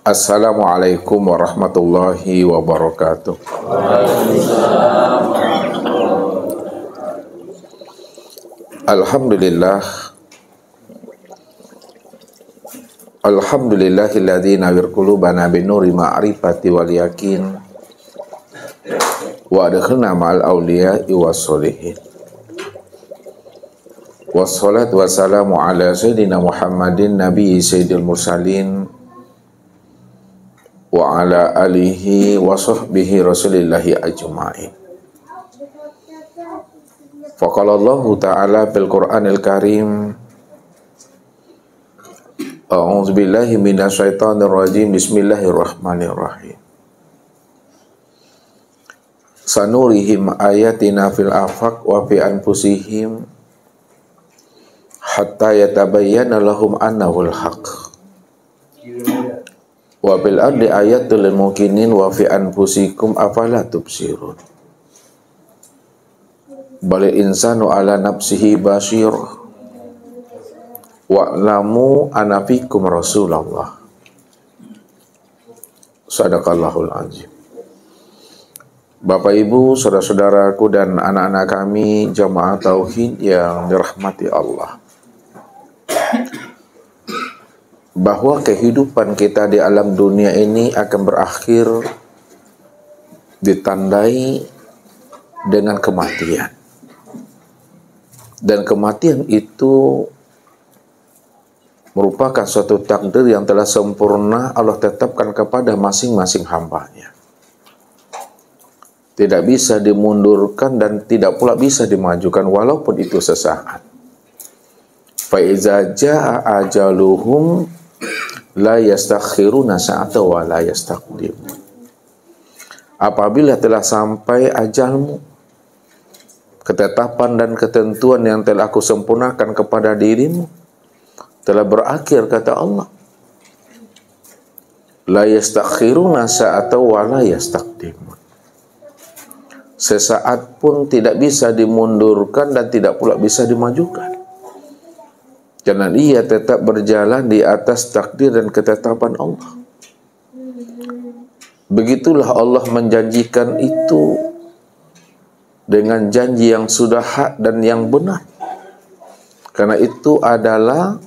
Assalamualaikum warahmatullahi wabarakatuh. Alhamdulillah. Alhamdulillahilladzi nawwir qulubana binuri ma'rifati wal yakin wa adkhilna ma'al awliya'i wassolihin. Wassalatu wassalamu ala sayyidina Muhammadin nabiyyi sayyidil mursalin wa ala alihi wa sahbihi rasulillahi ajma'in. Faqala Allah ta'ala fil Qur'anil Karim, a'udzu billahi minasyaitonir rajim, bismillahirrahmanirrahim. Sanurihim ayatina fil afaq wa fi anfusihim hatta yatabayyana lahum annahul haqq. Wa bil ardi ayatul lil mukminin wa fi anfusikum afala tubsirun. Balil insanu ala nafsihi basir wa'lamu anna fikum rasulullah. Sadaqallahul azim. Bapak Ibu, saudara-saudaraku dan anak-anak kami jamaah tauhid yang dirahmati Allah, bahwa kehidupan kita di alam dunia ini akan berakhir ditandai dengan kematian. Dan kematian itu merupakan suatu takdir yang telah sempurna Allah tetapkan kepada masing-masing hambanya. Tidak bisa dimundurkan dan tidak pula bisa dimajukan walaupun itu sesaat. Fa iza jaa ajaluhum la yastakhiruna sa'ata wa la yastaqdimun. Apabila telah sampai ajalmu, ketetapan dan ketentuan yang telah aku sempurnakan kepada dirimu telah berakhir, kata Allah. La yastakhiruna sa'ata wa la yastaqdimun. Sesaat pun tidak bisa dimundurkan dan tidak pula bisa dimajukan. Karena dia tetap berjalan di atas takdir dan ketetapan Allah. Begitulah Allah menjanjikan itu dengan janji yang sudah hak dan yang benar. Karena itu adalah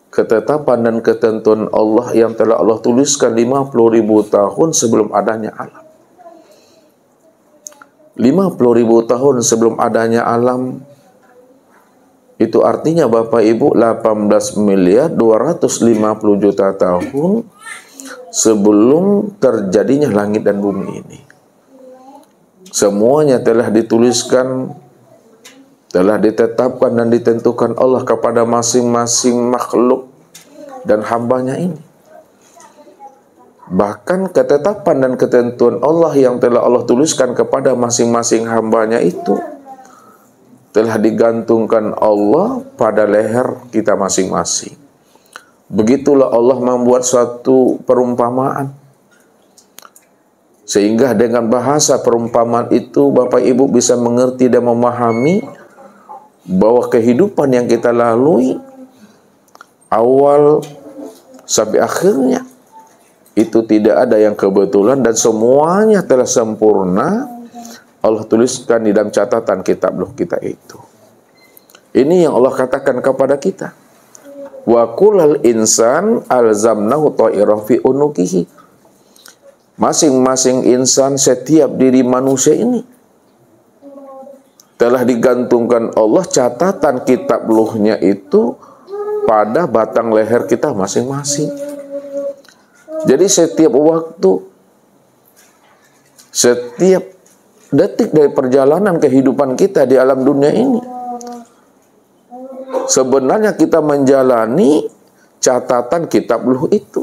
ketetapan dan ketentuan Allah yang telah Allah tuliskan 50.000 tahun sebelum adanya alam. 50.000 tahun sebelum adanya alam, itu artinya Bapak Ibu 18.250.000.000 tahun sebelum terjadinya langit dan bumi ini. Semuanya telah dituliskan, telah ditetapkan dan ditentukan Allah kepada masing-masing makhluk dan hambanya ini. Bahkan ketetapan dan ketentuan Allah yang telah Allah tuliskan kepada masing-masing hambanya itu telah digantungkan Allah pada leher kita masing-masing. Begitulah Allah membuat suatu perumpamaan, sehingga dengan bahasa perumpamaan itu Bapak Ibu bisa mengerti dan memahami bahwa kehidupan yang kita lalui awal sampai akhirnya itu tidak ada yang kebetulan dan semuanya telah sempurna Allah tuliskan di dalam catatan kitab loh kita itu. Ini yang Allah katakan kepada kita. Wa kullal insan alzamnahu ta'irahu fi unukihi. Masing-masing insan, setiap diri manusia ini telah digantungkan Allah catatan kitab luhnya itu pada batang leher kita masing-masing. Jadi setiap waktu, setiap detik dari perjalanan kehidupan kita di alam dunia ini, sebenarnya kita menjalani catatan kitab luh itu.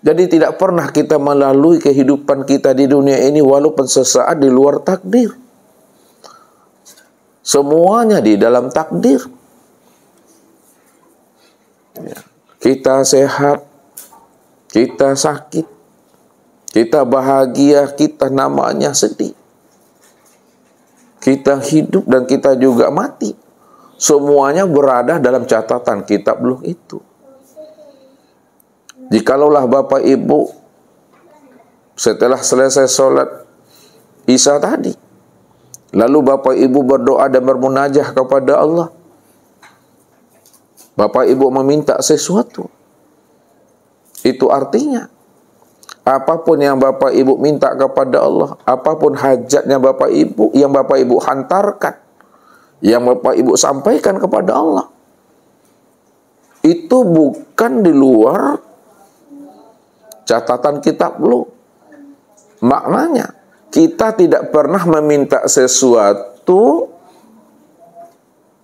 Jadi tidak pernah kita melalui kehidupan kita di dunia ini walaupun sesaat di luar takdir. Semuanya di dalam takdir. Ya. Kita sehat, kita sakit, kita bahagia, kita namanya sedih. Kita hidup dan kita juga mati. Semuanya berada dalam catatan kitab luh itu. Jikalaulah Bapak Ibu setelah selesai sholat Isya tadi, lalu Bapak Ibu berdoa dan bermunajah kepada Allah, Bapak Ibu meminta sesuatu, itu artinya apapun yang Bapak Ibu minta kepada Allah, apapun hajatnya Bapak Ibu, yang Bapak Ibu hantarkan, yang Bapak Ibu sampaikan kepada Allah, itu bukan di luar catatan kitab lu. Maknanya, kita tidak pernah meminta sesuatu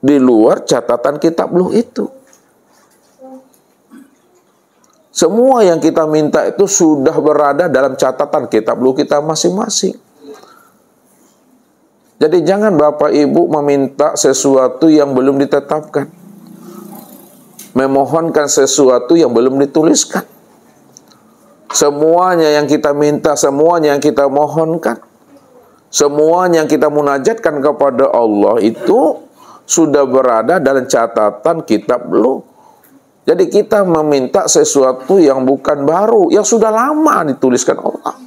di luar catatan kitab lu itu. Semua yang kita minta itu sudah berada dalam catatan kitab lu kita masing-masing. Jadi jangan Bapak Ibu meminta sesuatu yang belum ditetapkan, memohonkan sesuatu yang belum dituliskan. Semuanya yang kita minta, semuanya yang kita mohonkan, semuanya yang kita munajatkan kepada Allah itu sudah berada dalam catatan kitab lu. Jadi kita meminta sesuatu yang bukan baru, yang sudah lama dituliskan Allah.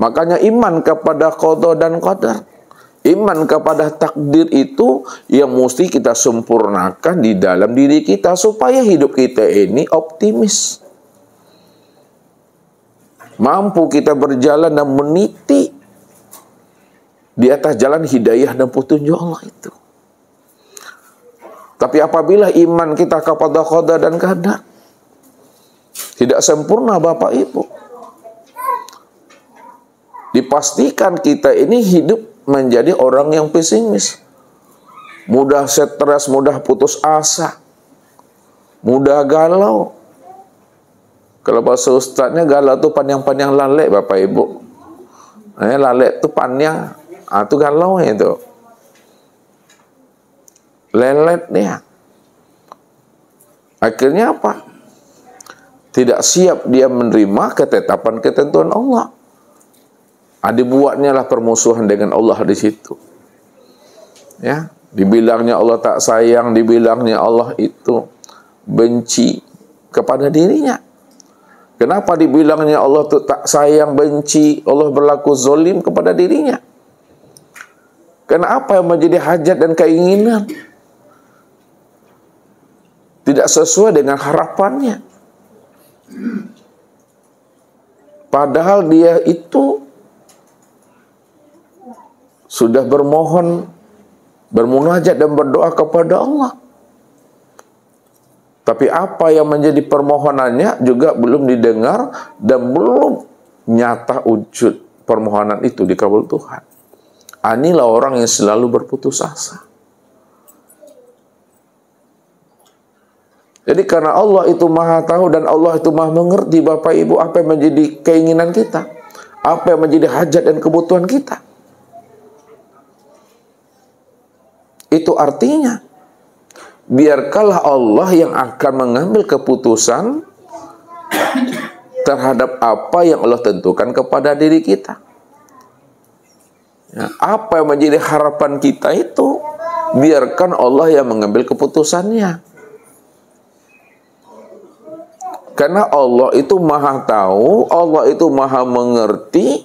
Makanya iman kepada qada dan qadar, iman kepada takdir itu yang mesti kita sempurnakan di dalam diri kita supaya hidup kita ini optimis. Mampu kita berjalan dan meniti di atas jalan hidayah dan petunjuk Allah itu. Tapi apabila iman kita kepada qada dan qadar tidak sempurna Bapak Ibu, dipastikan kita ini hidup menjadi orang yang pesimis, mudah stres, mudah putus asa, mudah galau. Kalau bahasa ustadznya galau itu panjang-panjang lalek Bapak Ibu. Lalek itu panjang, itu galau itu. Lelet dia. Akhirnya apa? Tidak siap dia menerima ketetapan ketentuan Allah. Dibuatnya lah permusuhan dengan Allah di situ. Ya, dibilangnya Allah tak sayang, dibilangnya Allah itu benci kepada dirinya. Kenapa dibilangnya Allah itu tak sayang, benci, Allah berlaku zalim kepada dirinya? Karena apa yang menjadi hajat dan keinginan tidak sesuai dengan harapannya. Padahal dia itu sudah bermohon, bermunajat dan berdoa kepada Allah. Tapi apa yang menjadi permohonannya juga belum didengar dan belum nyata wujud permohonan itu dikabul Tuhan. Inilah orang yang selalu berputus asa. Jadi karena Allah itu maha tahu dan Allah itu maha mengerti Bapak Ibu apa yang menjadi keinginan kita, apa yang menjadi hajat dan kebutuhan kita. Itu artinya biarkanlah Allah yang akan mengambil keputusan terhadap apa yang Allah tentukan kepada diri kita. Ya, apa yang menjadi harapan kita itu biarkan Allah yang mengambil keputusannya. Karena Allah itu maha tahu, Allah itu maha mengerti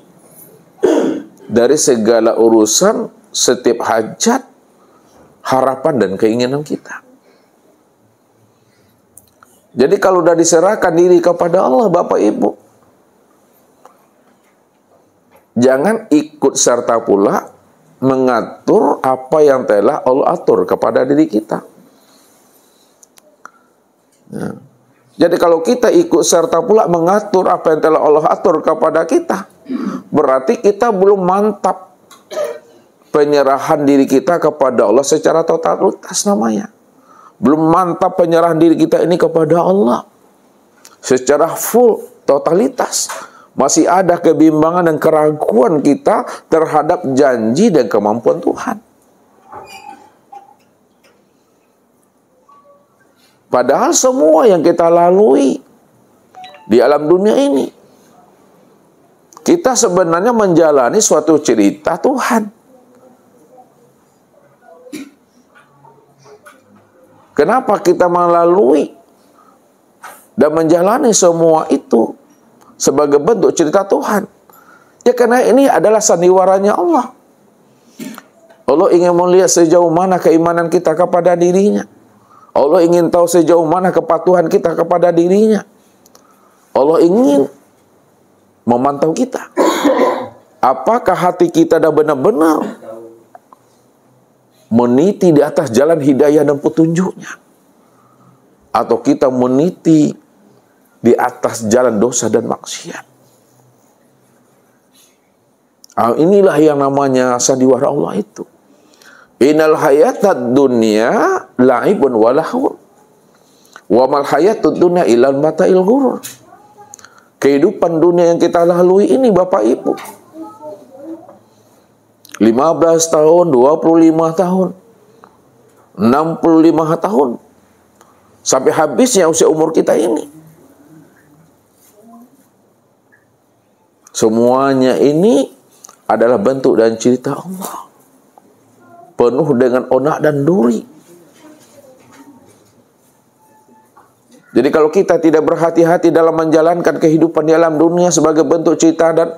dari segala urusan, setiap hajat, harapan dan keinginan kita. Jadi kalau sudah diserahkan diri kepada Allah Bapak Ibu, jangan ikut serta pula mengatur apa yang telah Allah atur kepada diri kita. Ya. Jadi kalau kita ikut serta pula mengatur apa yang telah Allah atur kepada kita, berarti kita belum mantap penyerahan diri kita kepada Allah secara totalitas namanya. Belum mantap penyerahan diri kita ini kepada Allah secara full, totalitas. Masih ada kebimbangan dan keraguan kita terhadap janji dan kemampuan Tuhan. Padahal semua yang kita lalui di alam dunia ini, kita sebenarnya menjalani suatu cerita Tuhan. Kenapa kita melalui dan menjalani semua itu sebagai bentuk cerita Tuhan. Ya, karena ini adalah sandiwaranya Allah. Allah ingin melihat sejauh mana keimanan kita kepada dirinya. Allah ingin tahu sejauh mana kepatuhan kita kepada dirinya. Allah ingin memantau kita. Apakah hati kita dah benar-benar meniti di atas jalan hidayah dan petunjuknya, atau kita meniti di atas jalan dosa dan maksiat? Inilah yang namanya sandiwara Allah itu. Innal hayatad dunya la'ibun wa lahwun wa mal hayatud dunya ilal mata'il ghurur. Kehidupan dunia yang kita lalui ini Bapak Ibu, 15 tahun, 25 tahun, 65 tahun, sampai habisnya usia umur kita ini. Semuanya ini adalah bentuk dan cerita Allah, penuh dengan onak dan duri. Jadi kalau kita tidak berhati-hati dalam menjalankan kehidupan di alam dunia sebagai bentuk cerita dan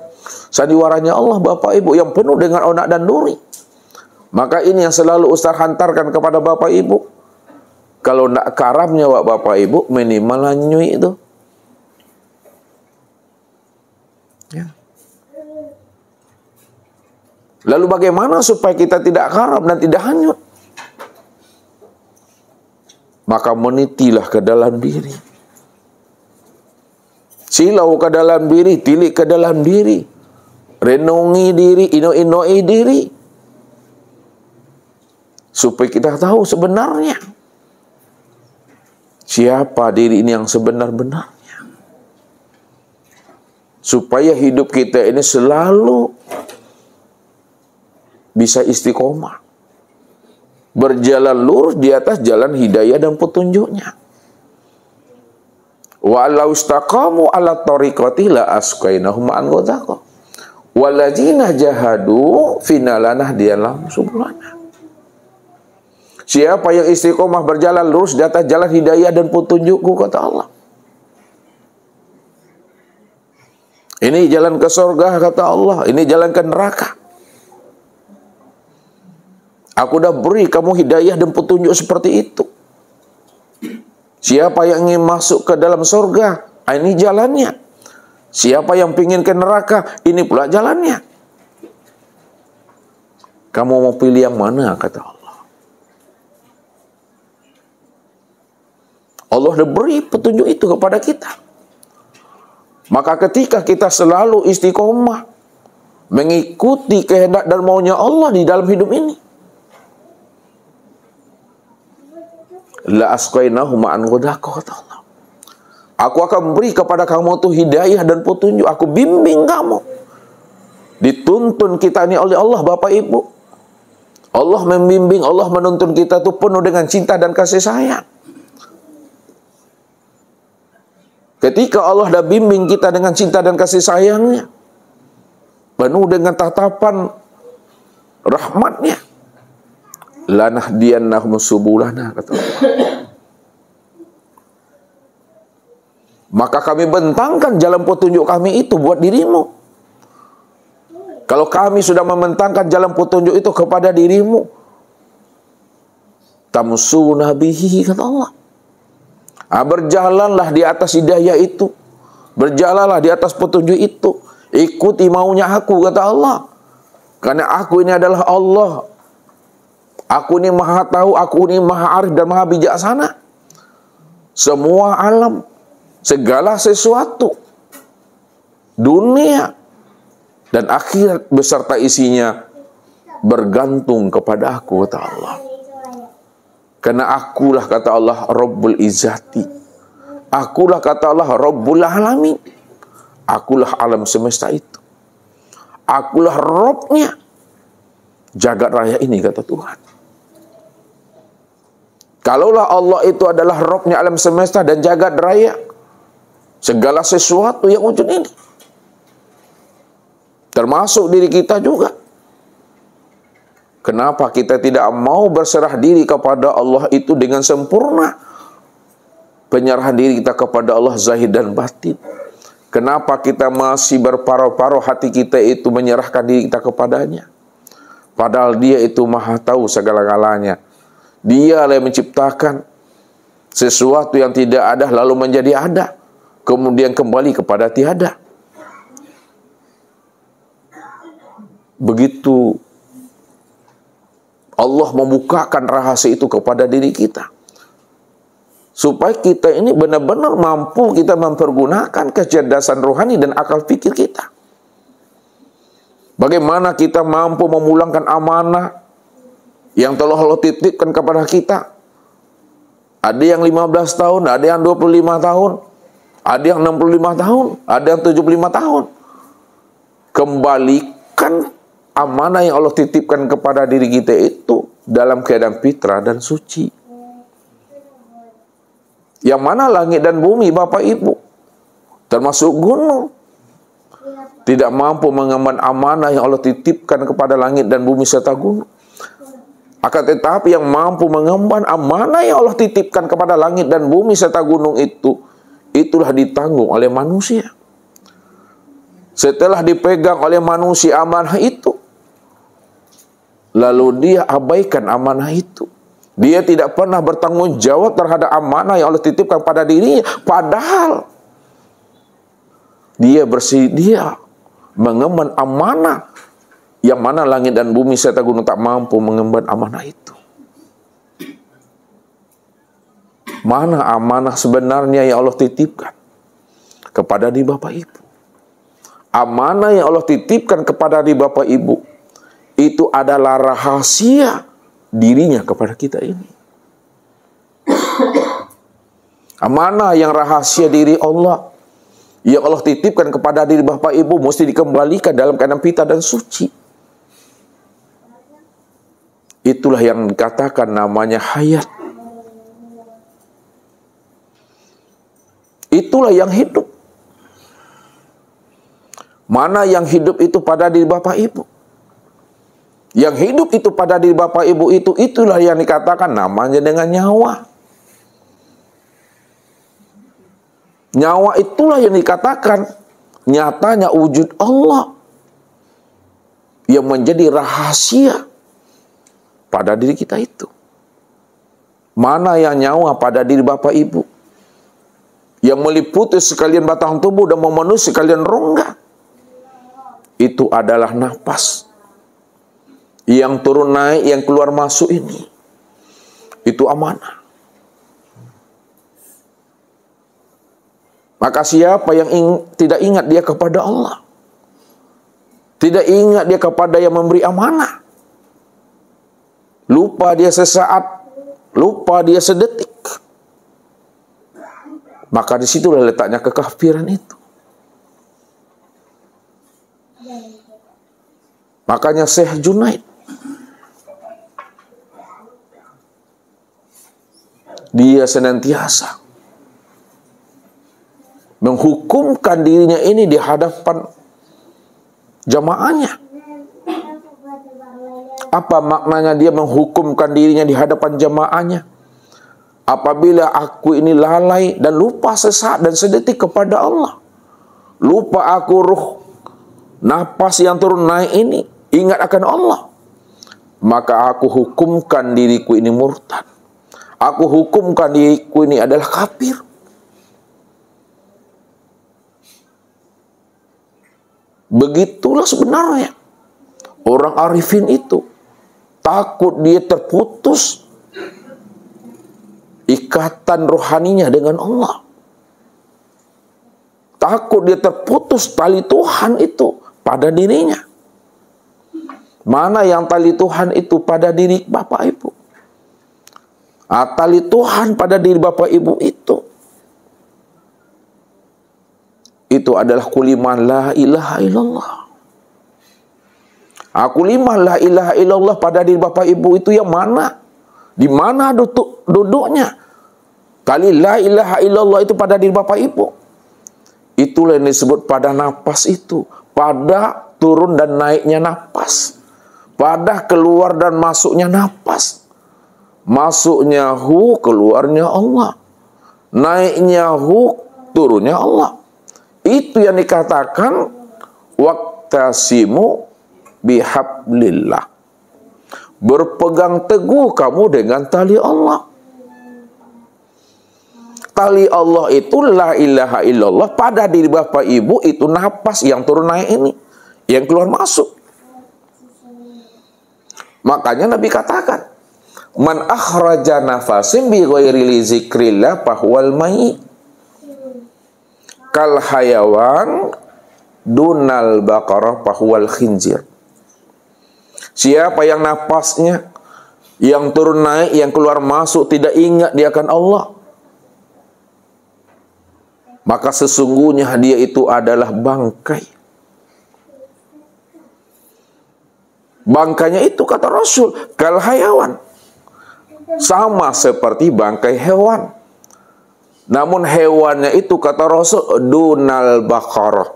sandiwaranya Allah Bapak Ibu yang penuh dengan onak dan duri, maka ini yang selalu Ustaz hantarkan kepada Bapak Ibu. Kalau nak karamnya Bapak Ibu, minimal hanyut itu. Ya. Lalu bagaimana supaya kita tidak karam dan tidak hanyut? Maka menitilah ke dalam diri. Silau ke dalam diri, tilik ke dalam diri. Renungi diri, ino-inoi diri. Supaya kita tahu sebenarnya siapa diri ini yang sebenar-benarnya. Supaya hidup kita ini selalu bisa istiqomah, berjalan lurus di atas jalan hidayah dan petunjuknya. Wa law istaqamu ala tariqati la asqainahum ma'an ghadaqah walladzina jahadu fina lanahdiyannahum subulana. Siapa yang istiqomah berjalan lurus di atas jalan hidayah dan petunjukku, kata Allah. Ini jalan ke surga, kata Allah. Ini jalan ke neraka. Aku dah beri kamu hidayah dan petunjuk seperti itu. Siapa yang ingin masuk ke dalam surga, ini jalannya. Siapa yang ingin ke neraka, ini pula jalannya. Kamu mau pilih yang mana, kata Allah. Allah dah beri petunjuk itu kepada kita. Maka ketika kita selalu istiqomah mengikuti kehendak dan maunya Allah di dalam hidup ini, la asqainahum ma'an ghadaqah, kata Allah. Aku akan beri kepada kamu tuh hidayah dan petunjuk. Aku bimbing kamu. Dituntun kita ini oleh Allah Bapak Ibu. Allah membimbing, Allah menuntun kita tuh penuh dengan cinta dan kasih sayang. Ketika Allah dah bimbing kita dengan cinta dan kasih sayangnya, penuh dengan tatapan rahmatnya, lanahdiyannahum subulana, kata Allah. Maka kami bentangkan jalan petunjuk kami itu buat dirimu. Kalau kami sudah membentangkan jalan petunjuk itu kepada dirimu, tamsuna bihi, kata Allah. Berjalanlah di atas hidayah itu, berjalanlah di atas petunjuk itu, ikuti maunya aku, kata Allah. Karena aku ini adalah Allah. Aku ini maha tahu, aku ini maha arif dan maha bijaksana. Semua alam, segala sesuatu, dunia dan akhirat beserta isinya bergantung kepada aku, kata Allah. Karena akulah, kata Allah, Rabbul Izzati. Akulah, kata Allah, Rabbul Alamin. Akulah alam semesta itu. Akulah Rabbnya jagat raya ini, kata Tuhan. Kalaulah Allah itu adalah Rabbnya alam semesta dan jagat raya, segala sesuatu yang wujud ini, termasuk diri kita juga, kenapa kita tidak mau berserah diri kepada Allah itu dengan sempurna? penyerahan diri kita kepada Allah zahir dan batin. Kenapa kita masih berparuh-paruh hati kita itu menyerahkan diri kita kepadanya? Padahal Dia itu Maha tahu segala-galanya. Dia yang menciptakan sesuatu yang tidak ada lalu menjadi ada, kemudian kembali kepada tiada. Begitu Allah membukakan rahasia itu kepada diri kita, supaya kita ini benar-benar mampu kita mempergunakan kecerdasan rohani dan akal pikir kita. Bagaimana kita mampu memulangkan amanah yang telah Allah titipkan kepada kita. Ada yang 15 tahun, ada yang 25 tahun, ada yang 65 tahun, ada yang 75 tahun. Kembalikan amanah yang Allah titipkan kepada diri kita itu dalam keadaan fitrah dan suci. Yang mana langit dan bumi, Bapak Ibu, termasuk gunung, tidak mampu mengemban amanah yang Allah titipkan kepada langit dan bumi serta gunung. Akan tetapi yang mampu mengemban amanah yang Allah titipkan kepada langit dan bumi serta gunung itu, itulah ditanggung oleh manusia. Setelah dipegang oleh manusia amanah itu, lalu dia abaikan amanah itu. Dia tidak pernah bertanggung jawab terhadap amanah yang Allah titipkan pada dirinya. Padahal dia bersedia mengemban amanah yang mana langit dan bumi serta gunung tak mampu mengemban amanah itu. Mana amanah sebenarnya yang Allah titipkan kepada diri Bapak Ibu? Amanah yang Allah titipkan kepada diri Bapak Ibu itu adalah rahasia dirinya kepada kita ini. Amanah yang rahasia diri Allah yang Allah titipkan kepada diri Bapak Ibu mesti dikembalikan dalam keadaan fitrah dan suci. Itulah yang dikatakan namanya hayat. Itulah yang hidup. Mana yang hidup itu pada diri Bapak Ibu? Yang hidup itu pada diri Bapak Ibu itu, itulah yang dikatakan namanya dengan nyawa. Nyawa itulah yang dikatakan nyatanya wujud Allah yang menjadi rahasia pada diri kita itu. Mana yang nyawa pada diri Bapak Ibu yang meliputi sekalian batang tubuh dan memenuhi sekalian rongga, itu adalah napas yang turun naik, yang keluar masuk ini. Itu amanah. Maka siapa yang tidak ingat dia kepada Allah, tidak ingat dia kepada yang memberi amanah, lupa dia sesaat, lupa dia sedetik, maka disitulah letaknya kekafiran itu. Makanya Syekh Junaid, dia senantiasa menghukumkan dirinya ini di hadapan jamaahnya. Apa maknanya dia menghukumkan dirinya di hadapan jamaahnya? Apabila aku ini lalai dan lupa sesaat dan sedetik kepada Allah, lupa aku ruh, napas yang turun naik ini, ingat akan Allah, maka aku hukumkan diriku ini murtad. Aku hukumkan diriku ini adalah kafir. Begitulah sebenarnya orang arifin itu. Takut dia terputus ikatan rohaninya dengan Allah. Takut dia terputus tali Tuhan itu pada dirinya. Mana yang tali Tuhan itu pada diri Bapak Ibu? Tali Tuhan pada diri Bapak Ibu itu adalah kuliman la ilaha illallah. Kuliman la ilaha illallah pada diri Bapak Ibu itu yang mana? Di mana duduknya? Kali la ilaha illallah itu pada diri Bapak Ibu. Itulah yang disebut pada napas itu. Pada turun dan naiknya napas. Pada keluar dan masuknya napas. Masuknya hu, keluarnya Allah. naiknya Hu, turunnya Allah. Itu yang dikatakan waqtasimu bihablillah. Berpegang teguh kamu dengan tali Allah. Tali Allah itu la ilaha illallah. Pada diri Bapak Ibu itu napas yang turun naik ini, yang keluar masuk. Makanya Nabi katakan, man akhraja nafasim bi ghairi zikrillah fahuwal mayyit. Kal hayawan dunal baqarah fahuwal khinzir. Siapa yang napasnya, yang turun naik, yang keluar masuk tidak ingat dia akan Allah, maka sesungguhnya dia itu adalah bangkai. Bangkainya itu kata Rasul, kal hayawan, sama seperti bangkai hewan. Namun hewannya itu kata Rasul dunal baqarah,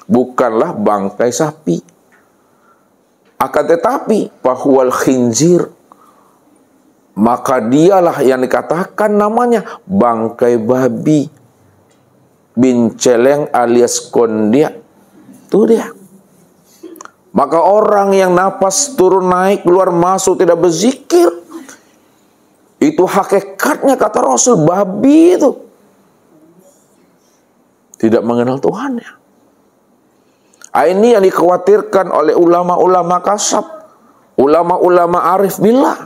bukanlah bangkai sapi. Akan tetapi fahuwal khinzir, maka dialah yang dikatakan namanya bangkai babi, binceleng alias kondia. Itu dia. Maka orang yang napas turun naik keluar masuk tidak berzikir, itu hakikatnya kata Rasul babi itu. Tidak mengenal Tuhannya. Ini yang dikhawatirkan oleh ulama-ulama kasab, ulama-ulama arif billah,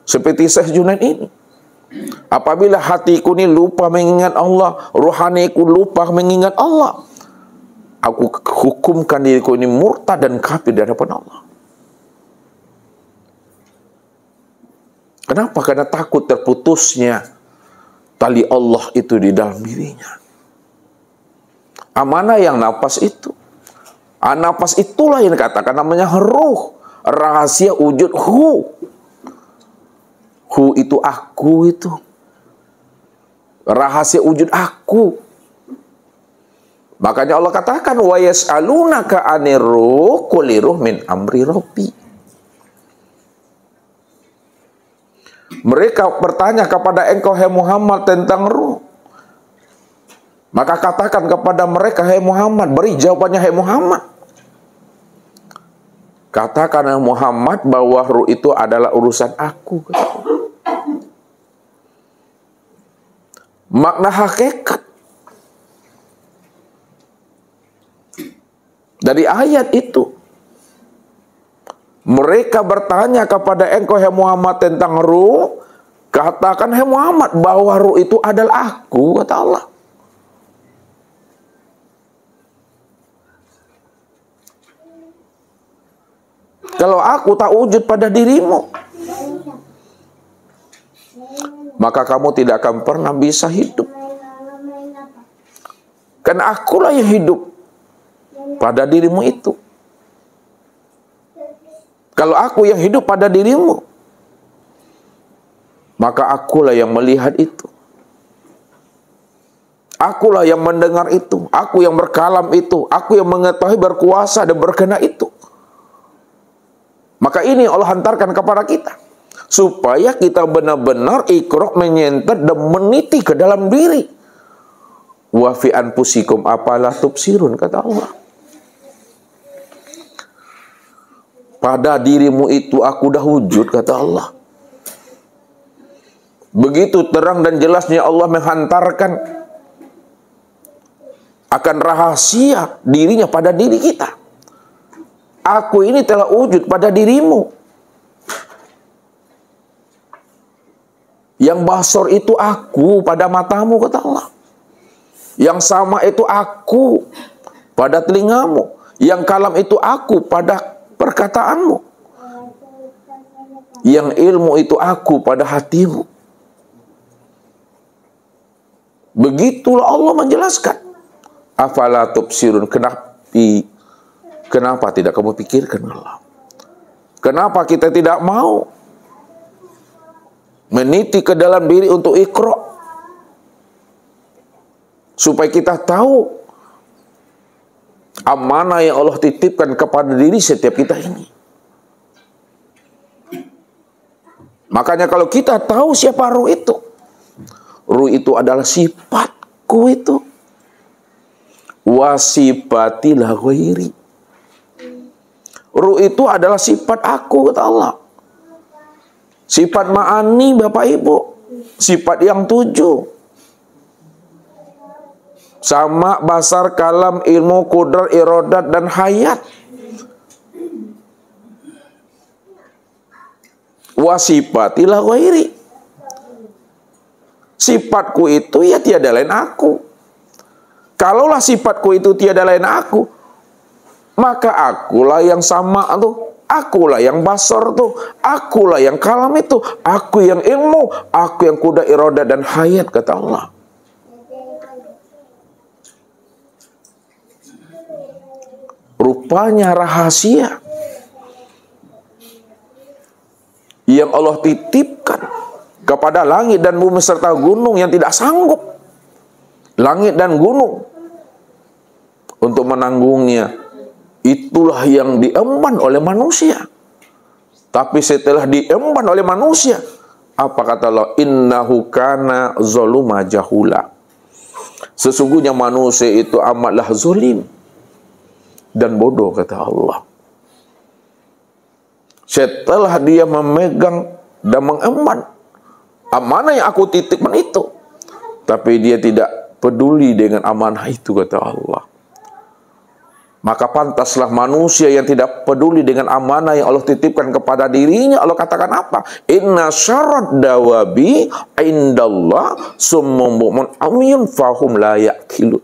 seperti Syekh Junaid ini. Apabila hatiku ini lupa mengingat Allah, rohaniku lupa mengingat Allah, aku hukumkan diriku ini murtad dan kafir di hadapan Allah. Kenapa? Karena takut terputusnya tali Allah itu di dalam dirinya. Amanah yang napas itu. Napas itulah yang dikatakan namanya ruh, rahasia wujud Hu. Hu itu aku itu. Rahasia wujud aku. Makanya Allah katakan wa yas'alunaka 'anir ruh qul ruh min amri rabbi. Mereka bertanya kepada engkau hai Muhammad tentang ruh. Maka katakan kepada mereka hai Muhammad, beri jawabannya hai Muhammad. Katakan hai Muhammad bahwa ruh itu adalah urusan aku. Makna hakikat dari ayat itu, mereka bertanya kepada engkau hai Muhammad tentang ruh, katakan hai Muhammad bahwa ruh itu adalah aku, kata Allah. Kalau aku tak wujud pada dirimu, maka kamu tidak akan pernah bisa hidup. Karena akulah yang hidup pada dirimu itu. Kalau aku yang hidup pada dirimu, maka akulah yang melihat itu. Akulah yang mendengar itu. Aku yang berkalam itu. Aku yang mengetahui, berkuasa dan berkehendak itu. Maka ini Allah hantarkan kepada kita, supaya kita benar-benar iqra, menyenter dan meniti ke dalam diri. Wa fi anfusikum apalah tubsirun, kata Allah. Pada dirimu itu aku dah wujud, kata Allah. Begitu terang dan jelasnya Allah menghantarkan akan rahasia dirinya pada diri kita. Aku ini telah wujud pada dirimu. Yang basor itu aku pada matamu, kata Allah. Yang sama itu aku pada telingamu. Yang kalam itu aku pada perkataanmu. Yang ilmu itu aku pada hatimu. Begitulah Allah menjelaskan. Afala tubsirun, kenapa tidak kamu pikirkan Allah? Kenapa kita tidak mau meniti ke dalam diri untuk iqra, supaya kita tahu amanah yang Allah titipkan kepada diri setiap kita ini. Makanya kalau kita tahu siapa ruh itu, Ruh itu adalah sifatku itu. Wasifatilah ghairi. Ruh itu adalah sifat aku, kata Allah. Sifat ma'ani, Bapak Ibu. Sifat yang 7. Sama, basar, kalam, ilmu, kudrat, irodat, dan hayat. Wasifatilah ghairi. Sifatku itu ya tiada lain aku. Kalaulah sifatku itu tiada lain aku, maka akulah yang sama tuh, akulah yang basar tuh, akulah yang kalam itu, aku yang ilmu, aku yang kuda iroda dan hayat, kata Allah. Rupanya rahasia yang Allah titipkan kepada langit dan bumi serta gunung yang tidak sanggup langit dan gunung untuk menanggungnya, itulah yang diemban oleh manusia. Tapi setelah diemban oleh manusia, apa kata Allah? Innahu kana zaluma jahula. Sesungguhnya manusia itu amatlah zalim dan bodoh, kata Allah. Setelah dia memegang dan mengemban amanah yang aku titipkan itu, tapi dia tidak peduli dengan amanah itu, kata Allah. Maka pantaslah manusia yang tidak peduli dengan amanah yang Allah titipkan kepada dirinya. Allah katakan apa? Inna syarrad dawabi indallah summum bu'mun amyun fahum la ya'qilun.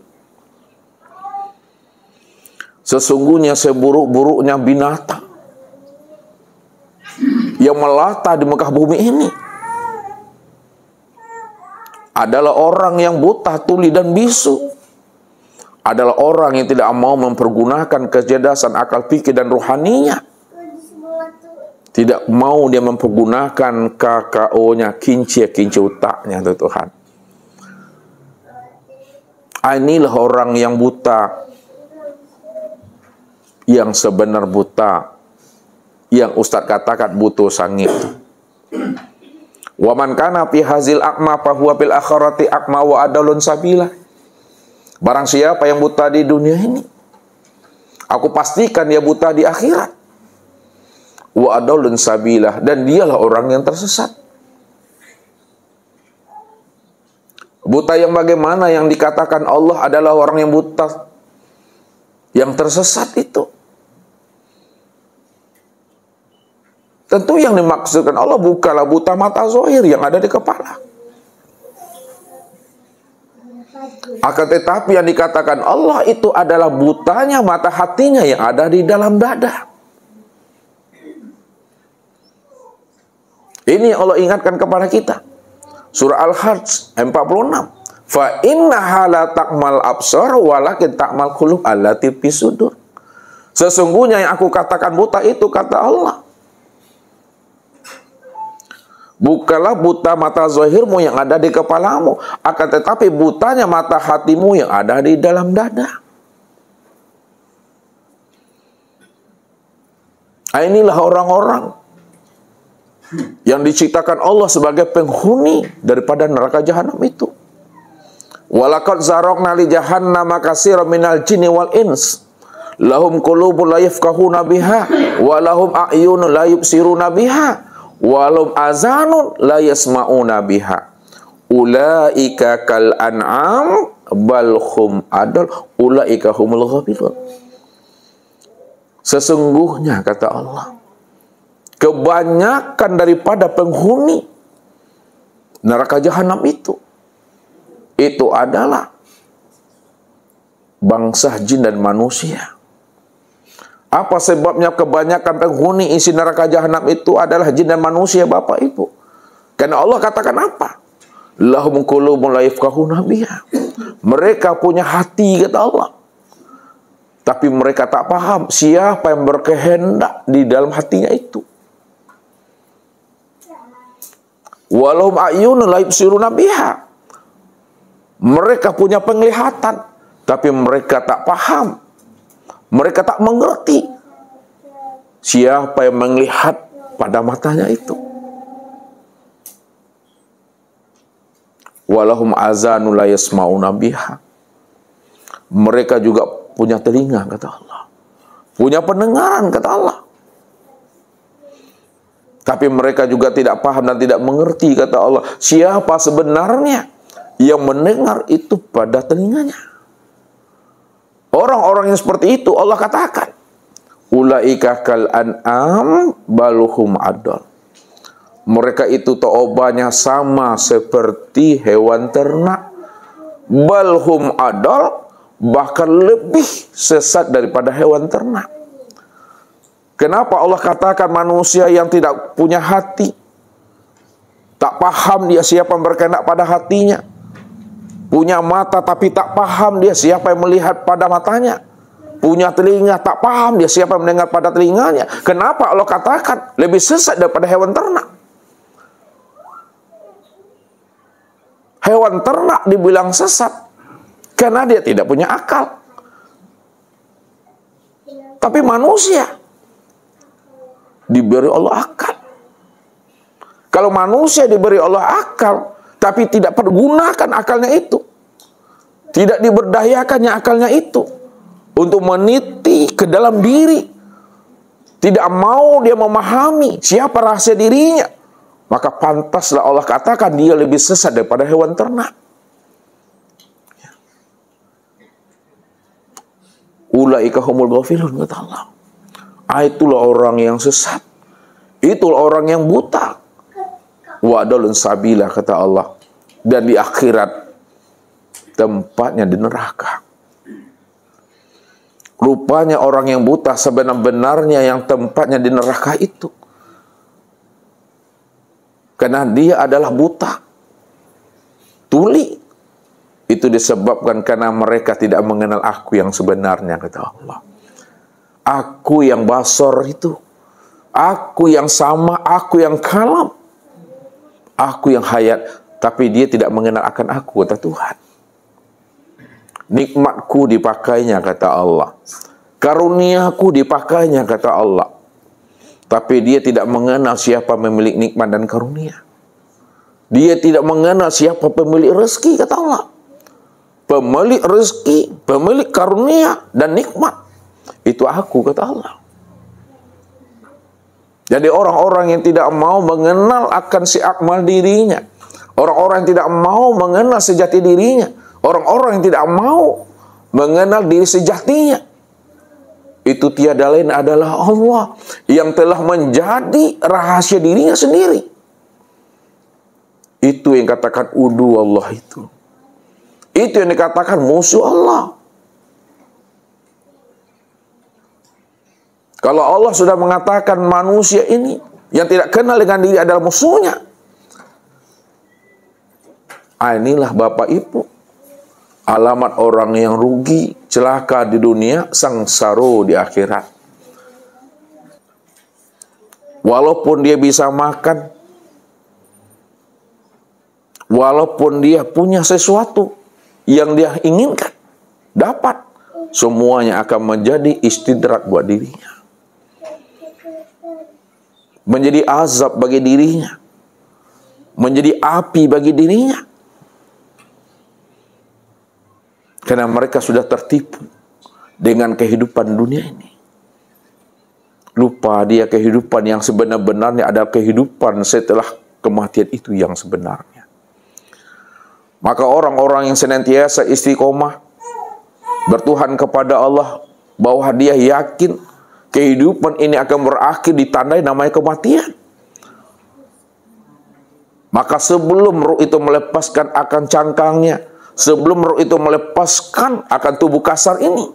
Sesungguhnya seburuk-buruknya binatang yang melata di muka bumi ini adalah orang yang buta, tuli, dan bisu. Adalah orang yang tidak mau mempergunakan kecerdasan akal pikir dan rohaninya. Tidak mau dia mempergunakan KKO-nya, kinci otaknya, Tuhan. Inilah orang yang buta, yang sebenar buta, yang Ustadz katakan butuh sangit. Wa man kana fi hazil a'ma fa huwa fil akhirati a'ma wa adalun sabila. Barang siapa yang buta di dunia ini, aku pastikan dia buta di akhirat. Wa adalun sabila, dan dialah orang yang tersesat. Buta yang bagaimana yang dikatakan Allah adalah orang yang buta, yang tersesat itu? Tentu yang dimaksudkan Allah bukanlah buta mata zahir yang ada di kepala. Akan tetapi yang dikatakan Allah itu adalah butanya mata hatinya yang ada di dalam dada. Ini yang Allah ingatkan kepada kita. Surah Al-Hajj 46. Fa innaha la ta'mal absar walakin ta'mal qulub allati fi sudur. Sesungguhnya yang aku katakan buta itu, kata Allah, bukanlah buta mata zahirmu yang ada di kepalamu, akan tetapi butanya mata hatimu yang ada di dalam dada. Inilah orang-orang yang diciptakan Allah sebagai penghuni daripada neraka jahanam itu. Walaqad zaraqna li jahannama katsiran minal jinni wal ins lahum qulubun la yafqahuna biha wa lahum a'yunun la yubsiruna biha walum azanun la yasma'una biha ulaika kal an'am bal hum adal ulaika humul ghafilun. Sesungguhnya, kata Allah, kebanyakan daripada penghuni neraka jahanam itu adalah bangsa jin dan manusia. Apa sebabnya kebanyakan penghuni isi neraka jahanam itu adalah jin dan manusia, Bapak Ibu? Karena Allah katakan apa? Lahum qulubun la yafqahuna biha. Mereka punya hati, kata Allah, tapi mereka tak paham siapa yang berkehendak di dalam hatinya itu. Walahum a'yunun la yubsiruna biha. Mereka punya penglihatan, tapi mereka tak paham, mereka tak mengerti siapa yang melihat pada matanya itu. walahum azanu la yasma'una biha. Mereka juga punya telinga, kata Allah. Punya pendengaran, kata Allah. Tapi mereka juga tidak paham dan tidak mengerti, kata Allah, siapa sebenarnya yang mendengar itu pada telinganya. Orang-orang yang seperti itu Allah katakan, ulaika kal an'am baluhum adall. Mereka itu taubanya sama seperti hewan ternak. Balhum adall, bahkan lebih sesat daripada hewan ternak. Kenapa Allah katakan manusia yang tidak punya hati? Tak paham dia siapa yang berkehendak pada hatinya. Punya mata tapi tak paham dia siapa yang melihat pada matanya. Punya telinga, tak paham dia siapa yang mendengar pada telinganya. Kenapa Allah katakan lebih sesat daripada hewan ternak? Hewan ternak dibilang sesat karena dia tidak punya akal. Tapi manusia diberi Allah akal. Kalau manusia diberi Allah akal, tapi tidak pergunakan akalnya itu, tidak diberdayakannya akalnya itu untuk meniti ke dalam diri, tidak mau dia memahami siapa rahasia dirinya, maka pantaslah Allah katakan dia lebih sesat daripada hewan ternak. Ulaika humul ghafilun, kata Allah. Itulah orang yang sesat. Itulah orang yang buta. Wa adallun sabila, kata Allah. Dan di akhirat tempatnya di neraka. Rupanya orang yang buta sebenar-benarnya yang tempatnya di neraka itu. Karena dia adalah buta. Tuli. Itu disebabkan karena mereka tidak mengenal aku yang sebenarnya, kata Allah. Aku yang basor itu, aku yang sama, aku yang kalam, aku yang hayat, tapi dia tidak mengenal akan aku, kata Tuhan. Nikmatku dipakainya, kata Allah. Karuniaku dipakainya, kata Allah. Tapi dia tidak mengenal siapa pemilik nikmat dan karunia. Dia tidak mengenal siapa pemilik rezeki, kata Allah. Pemilik rezeki, pemilik karunia dan nikmat, itu aku, kata Allah. Jadi orang-orang yang tidak mau mengenal akan si akmal dirinya, orang-orang yang tidak mau mengenal sejati dirinya, orang-orang yang tidak mau mengenal diri sejatinya, itu tiada lain adalah Allah yang telah menjadi rahasia dirinya sendiri. Itu yang katakan udu Allah itu. Itu yang dikatakan musuh Allah. Kalau Allah sudah mengatakan manusia ini yang tidak kenal dengan diri adalah musuhnya, inilah Bapak Ibu alamat orang yang rugi, celaka di dunia, sangsara di akhirat. Walaupun dia bisa makan, walaupun dia punya sesuatu yang dia inginkan, dapat, semuanya akan menjadi istidrat buat dirinya. Menjadi azab bagi dirinya. Menjadi api bagi dirinya. Karena mereka sudah tertipu dengan kehidupan dunia ini. Lupa dia kehidupan yang sebenar-benarnya adalah kehidupan setelah kematian itu yang sebenarnya. Maka orang-orang yang senantiasa istiqomah bertuhan kepada Allah, bahwa dia yakin kehidupan ini akan berakhir ditandai namanya kematian. Maka sebelum ruh itu melepaskan akan cangkangnya, sebelum ruh itu melepaskan akan tubuh kasar ini,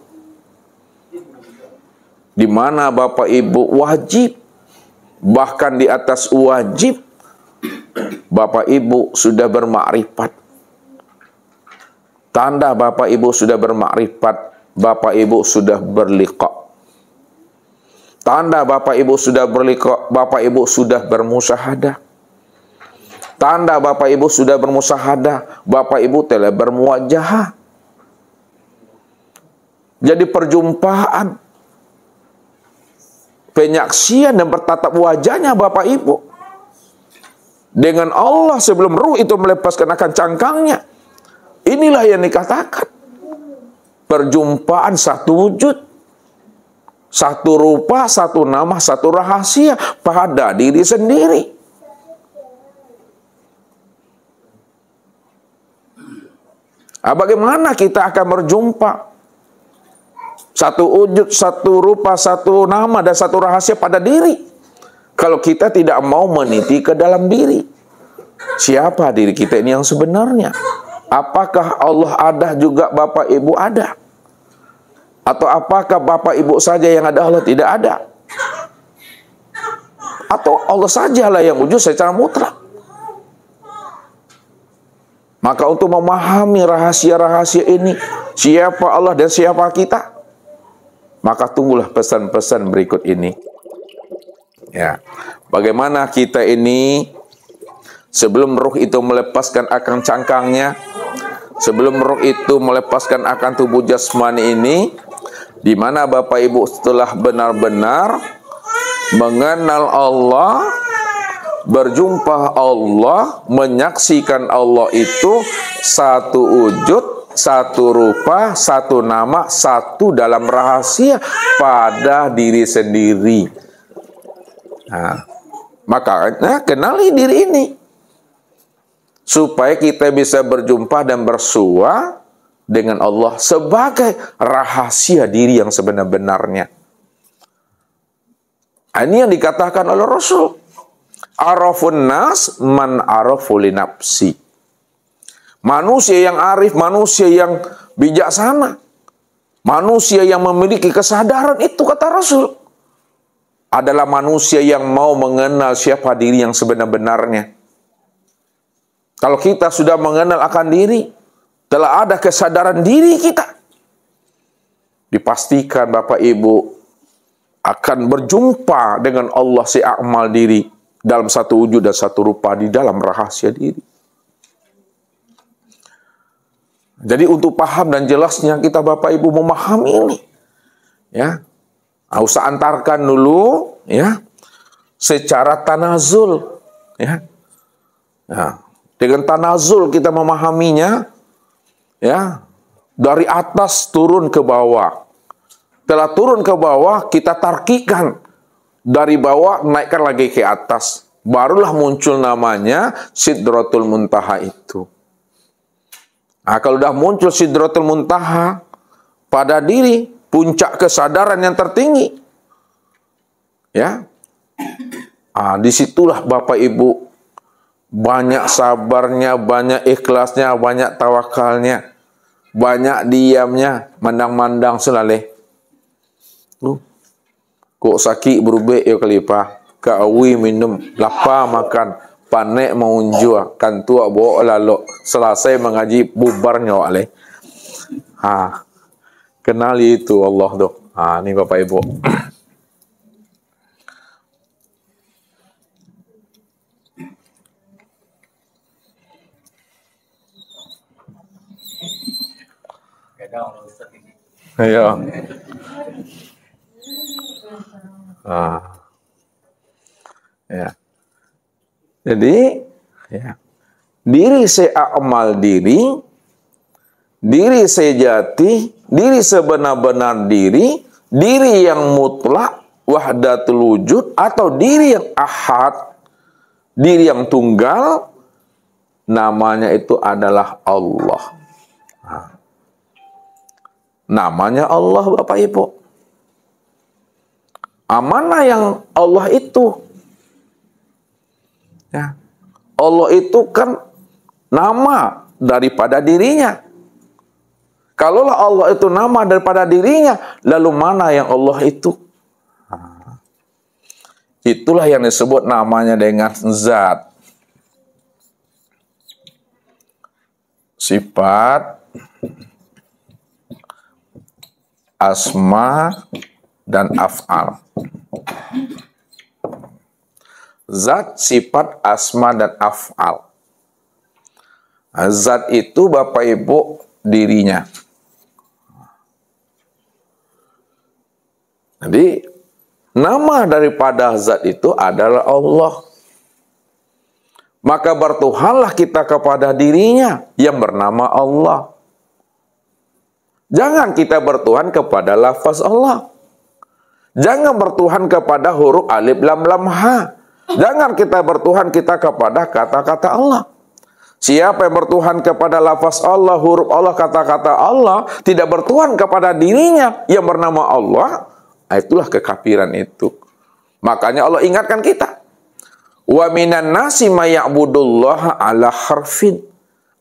di mana Bapak Ibu wajib, bahkan di atas wajib, Bapak Ibu sudah bermakrifat. Tanda Bapak Ibu sudah bermakrifat, Bapak Ibu sudah berliqa. Tanda Bapak Ibu sudah berliqa, Bapak Ibu sudah bermusyahadah. Tanda Bapak Ibu sudah bermusyahadah, Bapak Ibu telah bermuwajahah. Jadi perjumpaan, penyaksian dan bertatap wajahnya Bapak Ibu dengan Allah sebelum ruh itu melepaskan akan cangkangnya. Inilah yang dikatakan perjumpaan satu wujud, satu rupa, satu nama, satu rahasia pada diri sendiri. Bagaimana kita akan berjumpa satu wujud, satu rupa, satu nama, dan satu rahasia pada diri, kalau kita tidak mau meniti ke dalam diri? Siapa diri kita ini yang sebenarnya? Apakah Allah ada juga Bapak Ibu ada? Atau apakah Bapak Ibu saja yang ada, Allah tidak ada? Atau Allah sajalah yang wujud secara mutlak? Maka untuk memahami rahasia-rahasia ini, siapa Allah dan siapa kita, maka tunggulah pesan-pesan berikut ini. Ya, bagaimana kita ini sebelum ruh itu melepaskan akan cangkangnya, sebelum ruh itu melepaskan akan tubuh jasmani ini, di mana Bapak Ibu setelah benar-benar mengenal Allah, berjumpa Allah, menyaksikan Allah itu satu wujud, satu rupa, satu nama, satu dalam rahasia pada diri sendiri. Nah, makanya kenali diri ini supaya kita bisa berjumpa dan bersua dengan Allah sebagai rahasia diri yang sebenar-benarnya. Ini yang dikatakan oleh Rasul, arafun nas man arafu li nafsi. Manusia yang arif, manusia yang bijaksana, manusia yang memiliki kesadaran itu, kata Rasul, adalah manusia yang mau mengenal siapa diri yang sebenar-benarnya. Kalau kita sudah mengenal akan diri, telah ada kesadaran diri kita, dipastikan Bapak Ibu akan berjumpa dengan Allah seamal diri dalam satu wujud dan satu rupa di dalam rahasia diri. Jadi untuk paham dan jelasnya kita Bapak Ibu memahami ini, ya, usah antarkan dulu, ya, secara tanazul, ya. Nah, dengan tanazul kita memahaminya, ya, dari atas turun ke bawah. Telah turun ke bawah, kita tarkikan dari bawah, naikkan lagi ke atas. Barulah muncul namanya Sidratul Muntaha itu. Nah, kalau sudah muncul Sidratul Muntaha pada diri, puncak kesadaran yang tertinggi, ya, disitulah Bapak Ibu banyak sabarnya, banyak ikhlasnya, banyak tawakalnya, banyak diamnya, mandang-mandang selaleh. Kok sakit berubah ya kalipah, kawi minum, lapar makan, panek maunjua, kan tua bawa lalu, selesai mengaji bubarnya oleh. Kenali itu Allah tuh. Ini Bapak Ibu. Iya. Ya. Jadi, ya, diri seamal diri, diri sejati, diri sebenar-benar diri, diri yang mutlak, wahdatul wujud, atau diri yang ahad, diri yang tunggal, namanya itu adalah Allah. Namanya Allah Bapak Ibu. Mana yang Allah itu? Ya. Allah itu kan nama daripada dirinya. Kalaulah Allah itu nama daripada dirinya, lalu mana yang Allah itu? Itulah yang disebut namanya dengan zat. Sifat, asma, dan af'al. Zat, sifat, asma, dan af'al. Zat itu Bapak Ibu dirinya. Jadi nama daripada zat itu adalah Allah. Maka bertuhanlah kita kepada dirinya yang bernama Allah. Jangan kita bertuhan kepada lafaz Allah. Jangan bertuhan kepada huruf alif lam lam ha. Jangan kita bertuhan kita kepada kata-kata Allah. Siapa yang bertuhan kepada lafaz Allah, huruf Allah, kata-kata Allah, tidak bertuhan kepada dirinya yang bernama Allah, itulah kekafiran itu. Makanya Allah ingatkan kita. Wa minan nasi may ya'budullaha ala harfin.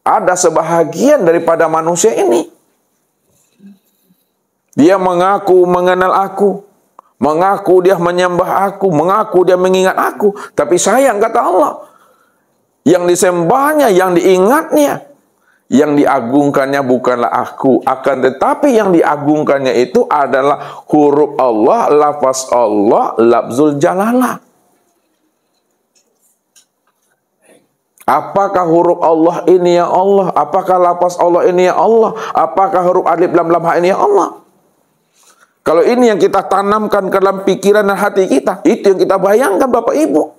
Ada sebahagian daripada manusia ini. Dia mengaku mengenal aku. Mengaku dia menyembah aku. Mengaku dia mengingat aku. Tapi sayang, kata Allah, yang disembahnya, yang diingatnya, yang diagungkannya bukanlah aku. Akan tetapi yang diagungkannya itu adalah huruf Allah, lafaz Allah, lafzul jalalah. Apakah huruf Allah ini ya Allah? Apakah lafaz Allah ini ya Allah? Apakah huruf alif lam lam ha ini ya Allah? Kalau ini yang kita tanamkan ke dalam pikiran dan hati kita, itu yang kita bayangkan Bapak Ibu.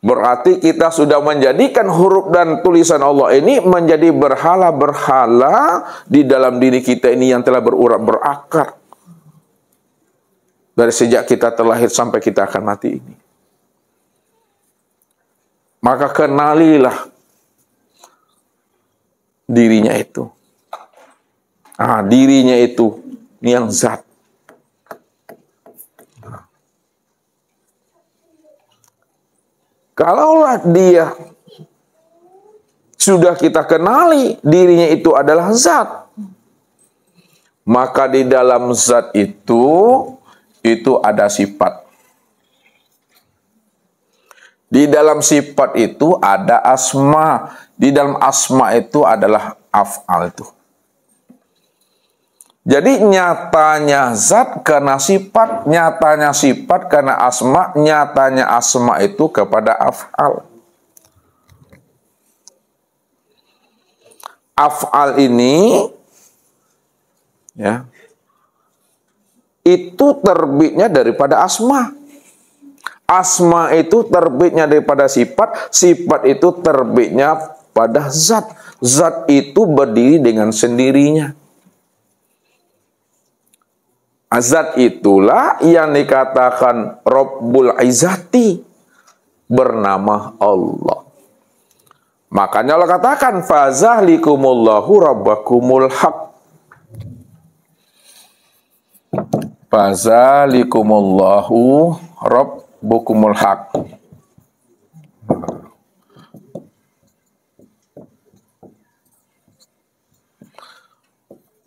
Berarti kita sudah menjadikan huruf dan tulisan Allah ini menjadi berhala-berhala di dalam diri kita ini yang telah berurat berakar. Dari sejak kita terlahir sampai kita akan mati ini. Maka kenalilah dirinya itu. Dirinya itu yang zat. Kalaulah dia sudah kita kenali dirinya itu adalah zat, maka di dalam zat itu ada sifat. Di dalam sifat itu ada asma. Di dalam asma itu adalah af'al itu. Jadi nyatanya zat karena sifat, nyatanya sifat karena asma, nyatanya asma itu kepada af'al. Af'al ini ya, itu terbitnya daripada asma. Asma itu terbitnya daripada sifat, sifat itu terbitnya pada zat. Zat itu berdiri dengan sendirinya. Zat itulah yang dikatakan Rabbul Izzati, bernama Allah. Makanya Allah katakan fazahlikumullahu rabbakumul haq. Fazahlikumullahu rabbukumul haq.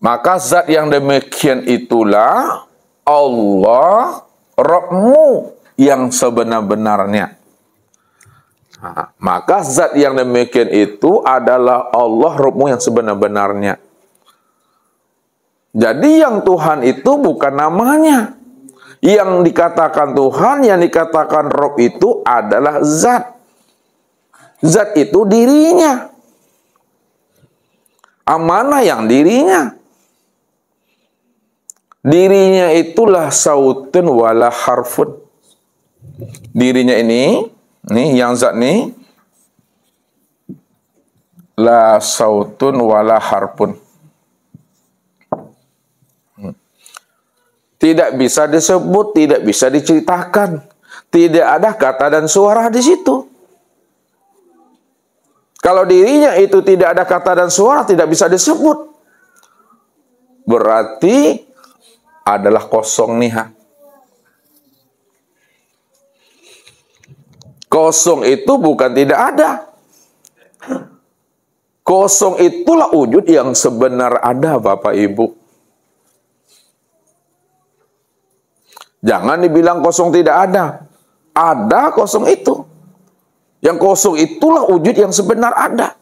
Maka zat yang demikian itulah Allah, Rabbmu yang sebenar-benarnya. Maka zat yang demikian itu adalah Allah, Rabbmu yang sebenar-benarnya. Jadi yang Tuhan itu bukan namanya. Yang dikatakan Tuhan, yang dikatakan Rabb itu adalah zat. Zat itu dirinya. Mana yang dirinya? Dirinya itulah sautun wala harfun. Dirinya ini, nih yang zat ini, la sautun wala harfun. Tidak bisa disebut, tidak bisa diceritakan. Tidak ada kata dan suara di situ. Kalau dirinya itu tidak ada kata dan suara, tidak bisa disebut, berarti adalah kosong nih. Kosong itu bukan tidak ada. Kosong itulah wujud yang sebenar ada, Bapak Ibu. Jangan dibilang kosong tidak ada. Ada kosong itu. Yang kosong itulah wujud yang sebenar ada.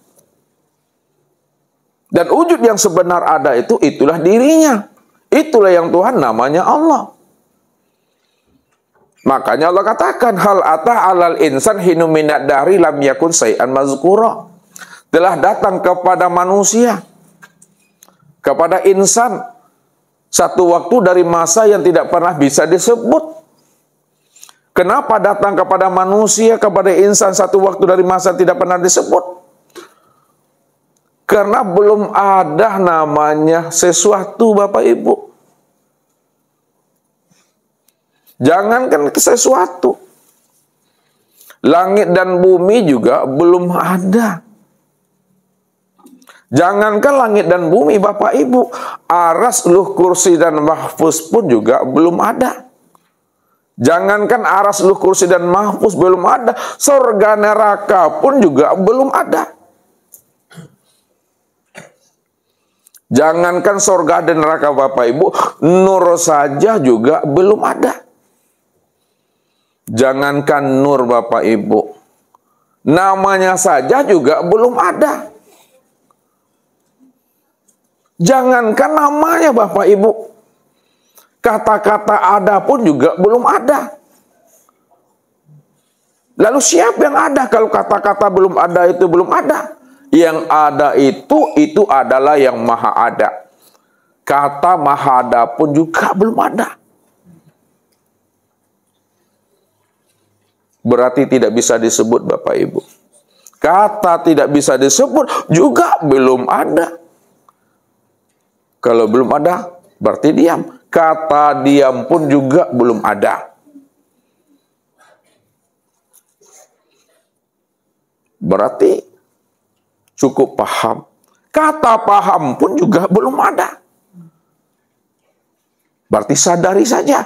Dan wujud yang sebenar ada itu, itulah dirinya. Itulah yang Tuhan namanya Allah. Makanya Allah katakan, hal ata alal insan hinu minad dahri lam yakun syai'an mazkura. Telah datang kepada manusia, kepada insan, satu waktu dari masa yang tidak pernah bisa disebut. Kenapa datang kepada manusia, kepada insan satu waktu dari masa tidak pernah disebut? Karena belum ada namanya sesuatu, Bapak Ibu. Jangankan sesuatu, langit dan bumi juga belum ada. Jangankan langit dan bumi, Bapak Ibu, aras, luh, kursi, dan mahfuz pun juga belum ada. Jangankan aras, luh, kursi, dan mahfuz belum ada, surga neraka pun juga belum ada. Jangankan surga dan neraka, Bapak Ibu, nur saja juga belum ada. Jangankan nur, Bapak Ibu, namanya saja juga belum ada. Jangankan namanya, Bapak Ibu, kata-kata ada pun juga belum ada. Lalu siapa yang ada kalau kata-kata belum ada itu belum ada? Yang ada itu adalah yang maha ada. Kata maha ada pun juga belum ada. Berarti tidak bisa disebut, Bapak Ibu. Kata tidak bisa disebut juga belum ada. Kalau belum ada, berarti diam. Kata diam pun juga belum ada. Berarti cukup paham. Kata paham pun juga belum ada. Berarti sadari saja.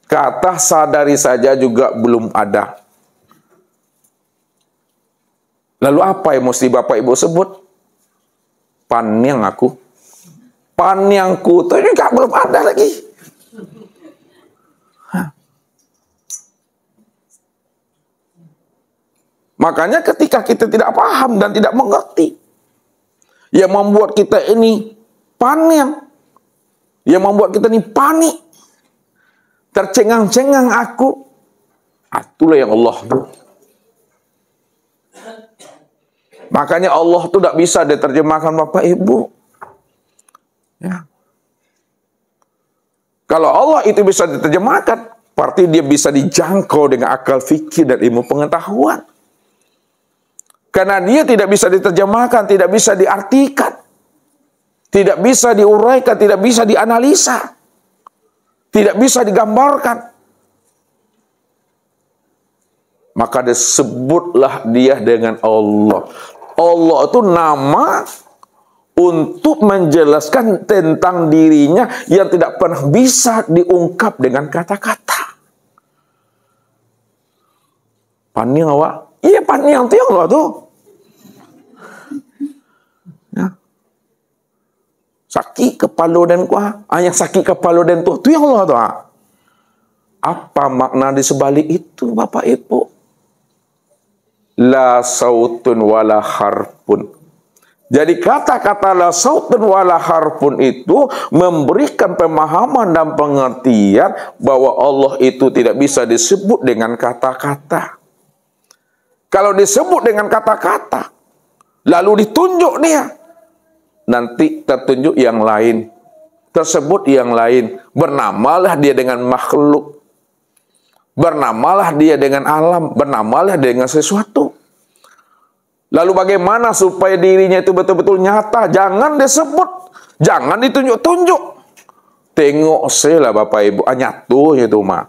Kata sadari saja juga belum ada. Lalu apa yang mesti Bapak Ibu sebut? Panyang aku. Panyangku itu juga belum ada lagi. Makanya ketika kita tidak paham dan tidak mengerti, yang membuat kita ini panyang, yang membuat kita ini panik, tercengang-cengang aku, itulah yang Allah tuh. Makanya Allah tuh tidak bisa diterjemahkan, Bapak Ibu. Ya. Kalau Allah itu bisa diterjemahkan, berarti dia bisa dijangkau dengan akal fikir dan ilmu pengetahuan. Karena dia tidak bisa diterjemahkan, tidak bisa diartikan, tidak bisa diuraikan, tidak bisa dianalisa, tidak bisa digambarkan. Maka disebutlah dia dengan Allah. Allah itu nama untuk menjelaskan tentang dirinya yang tidak pernah bisa diungkap dengan kata-kata. Panyang awak? Iya, panyang itu Allah tuh. Ya. Sakit kepala dan kuah. Yang sakit kepala dan tuh yang Allah tuh. Apa makna di sebalik itu, Bapak Ibu? La sautun wala harpun. Jadi kata-kata la sautun wala harpun itu memberikan pemahaman dan pengertian bahwa Allah itu tidak bisa disebut dengan kata-kata. Kalau disebut dengan kata-kata, lalu ditunjuk dia, nanti tertunjuk yang lain, tersebut yang lain. Bernamalah dia dengan makhluk, bernamalah dia dengan alam, bernamalah dia dengan sesuatu. Lalu bagaimana supaya dirinya itu betul-betul nyata? Jangan disebut, jangan ditunjuk-tunjuk. Tengok saya lah, Bapak Ibu, nyatu itu mah.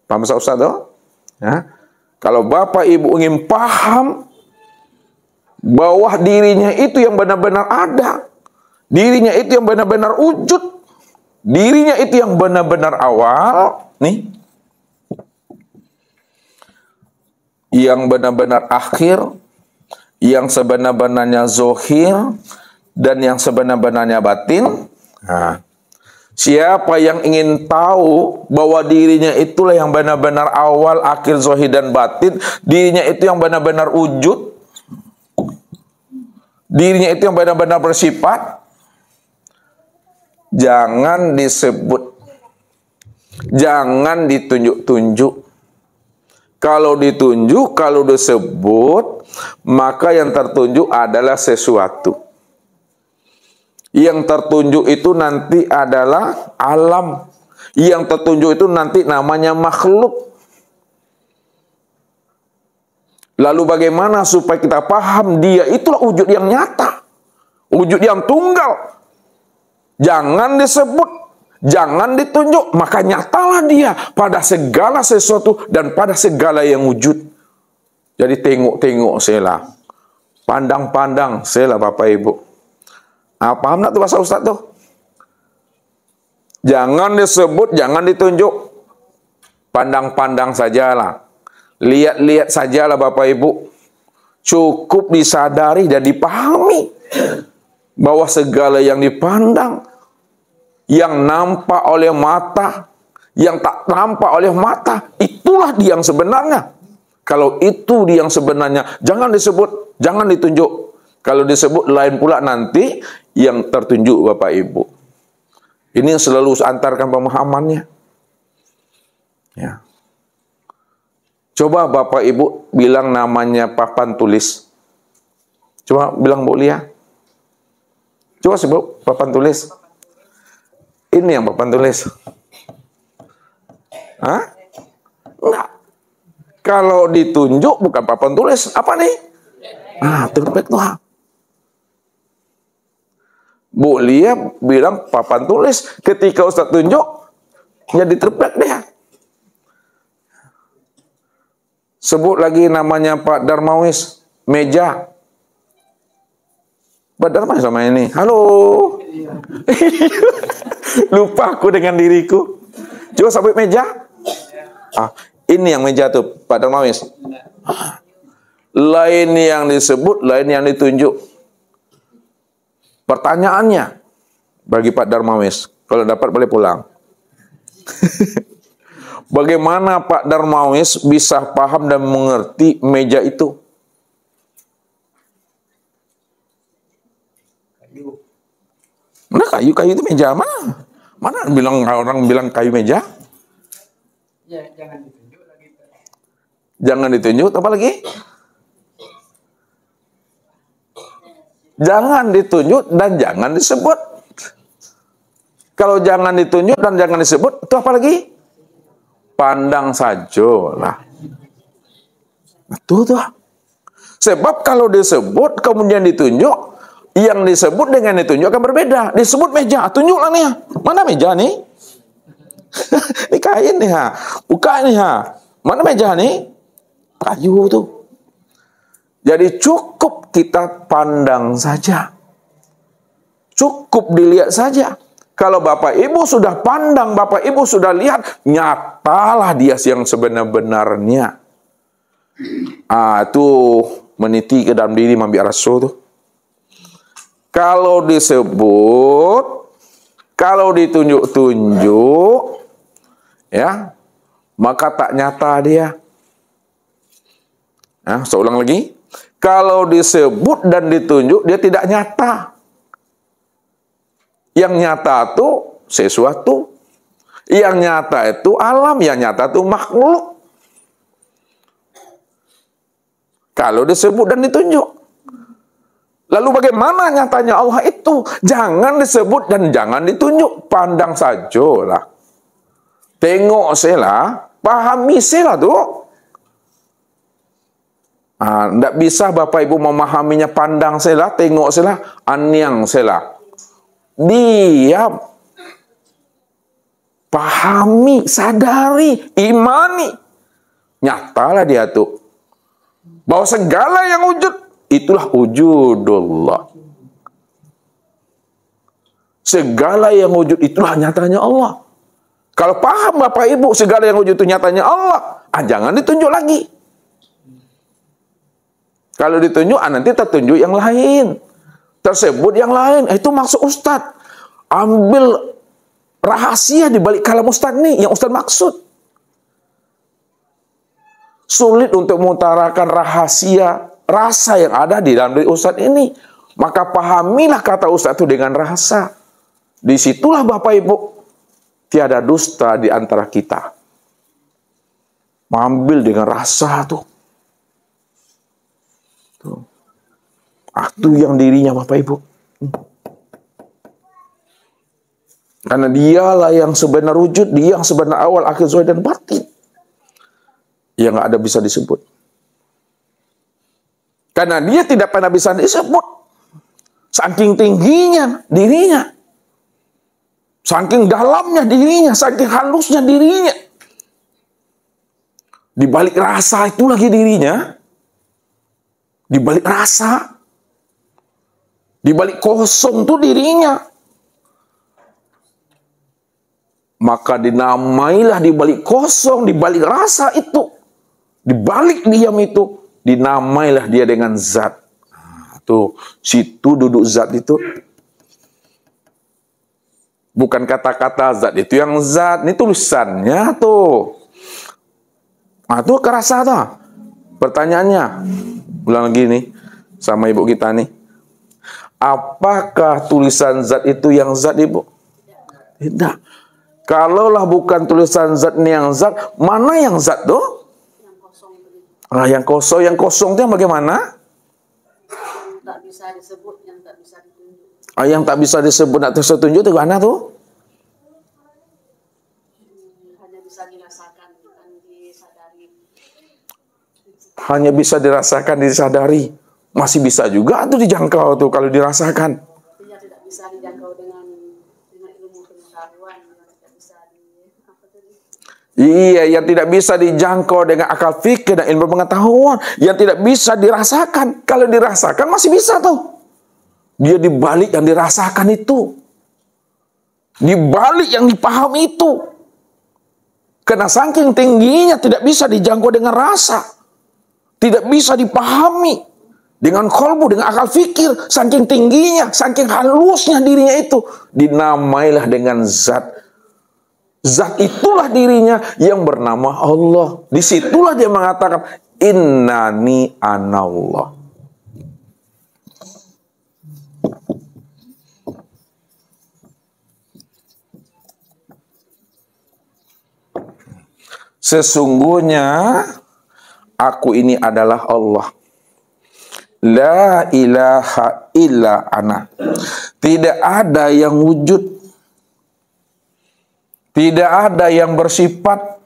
Paham Ustaz? Ya? Kalau Bapak Ibu ingin paham bahwa dirinya itu yang benar-benar ada, dirinya itu yang benar-benar wujud, dirinya itu yang benar-benar awal, nih, yang benar-benar akhir, yang sebenar-benarnya zohir, dan yang sebenar-benarnya batin. Nah, siapa yang ingin tahu bahwa dirinya itulah yang benar-benar awal, akhir, zohir, dan batin, dirinya itu yang benar-benar wujud, dirinya itu yang benar-benar bersifat, jangan disebut, jangan ditunjuk-tunjuk. Kalau ditunjuk, kalau disebut, maka yang tertunjuk adalah sesuatu. Yang tertunjuk itu nanti adalah alam. Yang tertunjuk itu nanti namanya makhluk. Lalu bagaimana supaya kita paham dia itulah wujud yang nyata, wujud yang tunggal. Jangan disebut, jangan ditunjuk, maka nyatalah dia pada segala sesuatu dan pada segala yang wujud. Jadi tengok-tengok sela, pandang-pandang sela Bapak Ibu. Paham tak tuh bahasa Ustaz tuh? Jangan disebut, jangan ditunjuk, pandang-pandang sajalah. Lihat-lihat sajalah Bapak Ibu. Cukup disadari dan dipahami bahwa segala yang dipandang, yang nampak oleh mata, yang tak nampak oleh mata, itulah dia yang sebenarnya. Kalau itu dia yang sebenarnya, jangan disebut, jangan ditunjuk. Kalau disebut lain pula nanti yang tertunjuk Bapak Ibu. Ini yang selalu antarkan pemahamannya. Ya. Coba Bapak Ibu bilang namanya papan tulis. Coba bilang Bu Lia. Coba sebut papan tulis. Ini yang papan tulis. Hah? Enggak. Kalau ditunjuk bukan papan tulis. Apa nih? Terpek tuh. Bu Lia bilang papan tulis. Ketika Ustaz tunjuk, jadi terpek dia. Sebut lagi namanya Pak Darmawis, meja. Pak Darmawis sama ini. Halo. Lupa aku dengan diriku. Coba sebut meja. Ini yang meja tuh, Pak Darmawis. Lain yang disebut, lain yang ditunjuk. Pertanyaannya bagi Pak Darmawis, kalau dapat boleh pulang. Bagaimana Pak Darmawis bisa paham dan mengerti meja itu? Mana kayu itu meja mana? Mana orang bilang kayu meja? Ya, jangan ditunjuk lagi. Jangan ditunjuk, apa lagi? Jangan ditunjuk dan jangan disebut. Kalau jangan ditunjuk dan jangan disebut, itu apa lagi? Pandang saja lah. Tuh. Sebab kalau disebut kemudian ditunjuk, yang disebut dengan ditunjuk akan berbeda. Disebut meja, tunjuklah nih. Mana meja nih? Ini kain nih buka nih Mana meja nih? Kayu tuh. Jadi cukup kita pandang saja. Cukup dilihat saja. Kalau Bapak Ibu sudah pandang, Bapak Ibu sudah lihat, nyatalah dia yang sebenar-benarnya. Tuh meniti ke dalam diri mambiar rasul tuh. Kalau disebut, kalau ditunjuk-tunjuk, ya, maka tak nyata dia. Saya ulang lagi. Kalau disebut dan ditunjuk, dia tidak nyata. Yang nyata itu sesuatu. Yang nyata itu alam, yang nyata itu makhluk. Kalau disebut dan ditunjuk. Lalu bagaimana nyatanya Allah itu? Jangan disebut dan jangan ditunjuk. Pandang sajalah. Tengok sajalah. Pahami sajalah tuh. Tidak bisa Bapak Ibu memahaminya pandang sajalah, tengok sajalah, anyang sajalah. Diam. Pahami, sadari, imani. Nyatalah dia tuh. Bahwa segala yang wujud, itulah wujudullah. Segala yang wujud, itulah nyatanya Allah. Kalau paham Bapak Ibu, segala yang wujud itu nyatanya Allah, jangan ditunjuk lagi. Kalau ditunjuk, nanti tertunjuk yang lain. Tersebut yang lain. Itu maksud Ustadz. Ambil rahasia di balik kalam Ustadz nih, yang Ustadz maksud. Sulit untuk mengutarakan rahasia, rasa yang ada di dalam diri Ustadz ini. Maka pahamilah kata Ustadz itu dengan rasa. Disitulah Bapak Ibu, tiada dusta di antara kita. Mengambil dengan rasa tuh. Itu yang dirinya Bapak Ibu. Karena dialah yang sebenar wujud, dia yang sebenar awal, akhir, zahir, dan batin. Yang nggak ada bisa disebut. Karena dia tidak pernah bisa disebut. Saking tingginya dirinya. Saking dalamnya dirinya, saking halusnya dirinya. Di balik rasa itu lagi dirinya. Di balik rasa. Di balik kosong itu dirinya. Maka dinamailah di balik kosong, di balik rasa itu. Di balik diam itu, dinamailah dia dengan zat. Nah, tuh, situ duduk zat itu. Bukan kata-kata zat itu yang zat, ini tulisannya tuh. Nah, tuh kerasa tuh. Pertanyaannya, ulang lagi nih sama ibu kita nih. Apakah tulisan zat itu yang zat, ibu? Tidak. Kalaulah bukan tulisan zat ini yang zat, mana yang zat tuh? Yang kosong. Yang kosong itu yang bagaimana? Yang tak bisa disebut, yang tak bisa ditunjuk. Yang tak bisa disebut, tak bisa ditunjuk itu mana tuh? Hanya bisa dirasakan, bukan disadari. Hanya bisa dirasakan, disadari. Masih bisa juga tuh dijangkau tuh kalau dirasakan. Artinya tidak bisa dijangkau dengan ilmu pengetahuan, yang tidak bisa Iya, yang tidak bisa dijangkau dengan akal fikir dan ilmu pengetahuan, yang tidak bisa dirasakan. Kalau dirasakan masih bisa tuh. Dia di balik yang dirasakan itu. Di balik yang dipahami itu. Karena saking tingginya tidak bisa dijangkau dengan rasa. Tidak bisa dipahami dengan kolbu, dengan akal fikir. Saking tingginya, saking halusnya dirinya itu. Dinamailah dengan zat. Zat itulah dirinya yang bernama Allah. Disitulah dia mengatakan, innani anallah. Sesungguhnya aku ini adalah Allah. La ilaha illa ana. Tidak ada yang wujud. Tidak ada yang bersifat.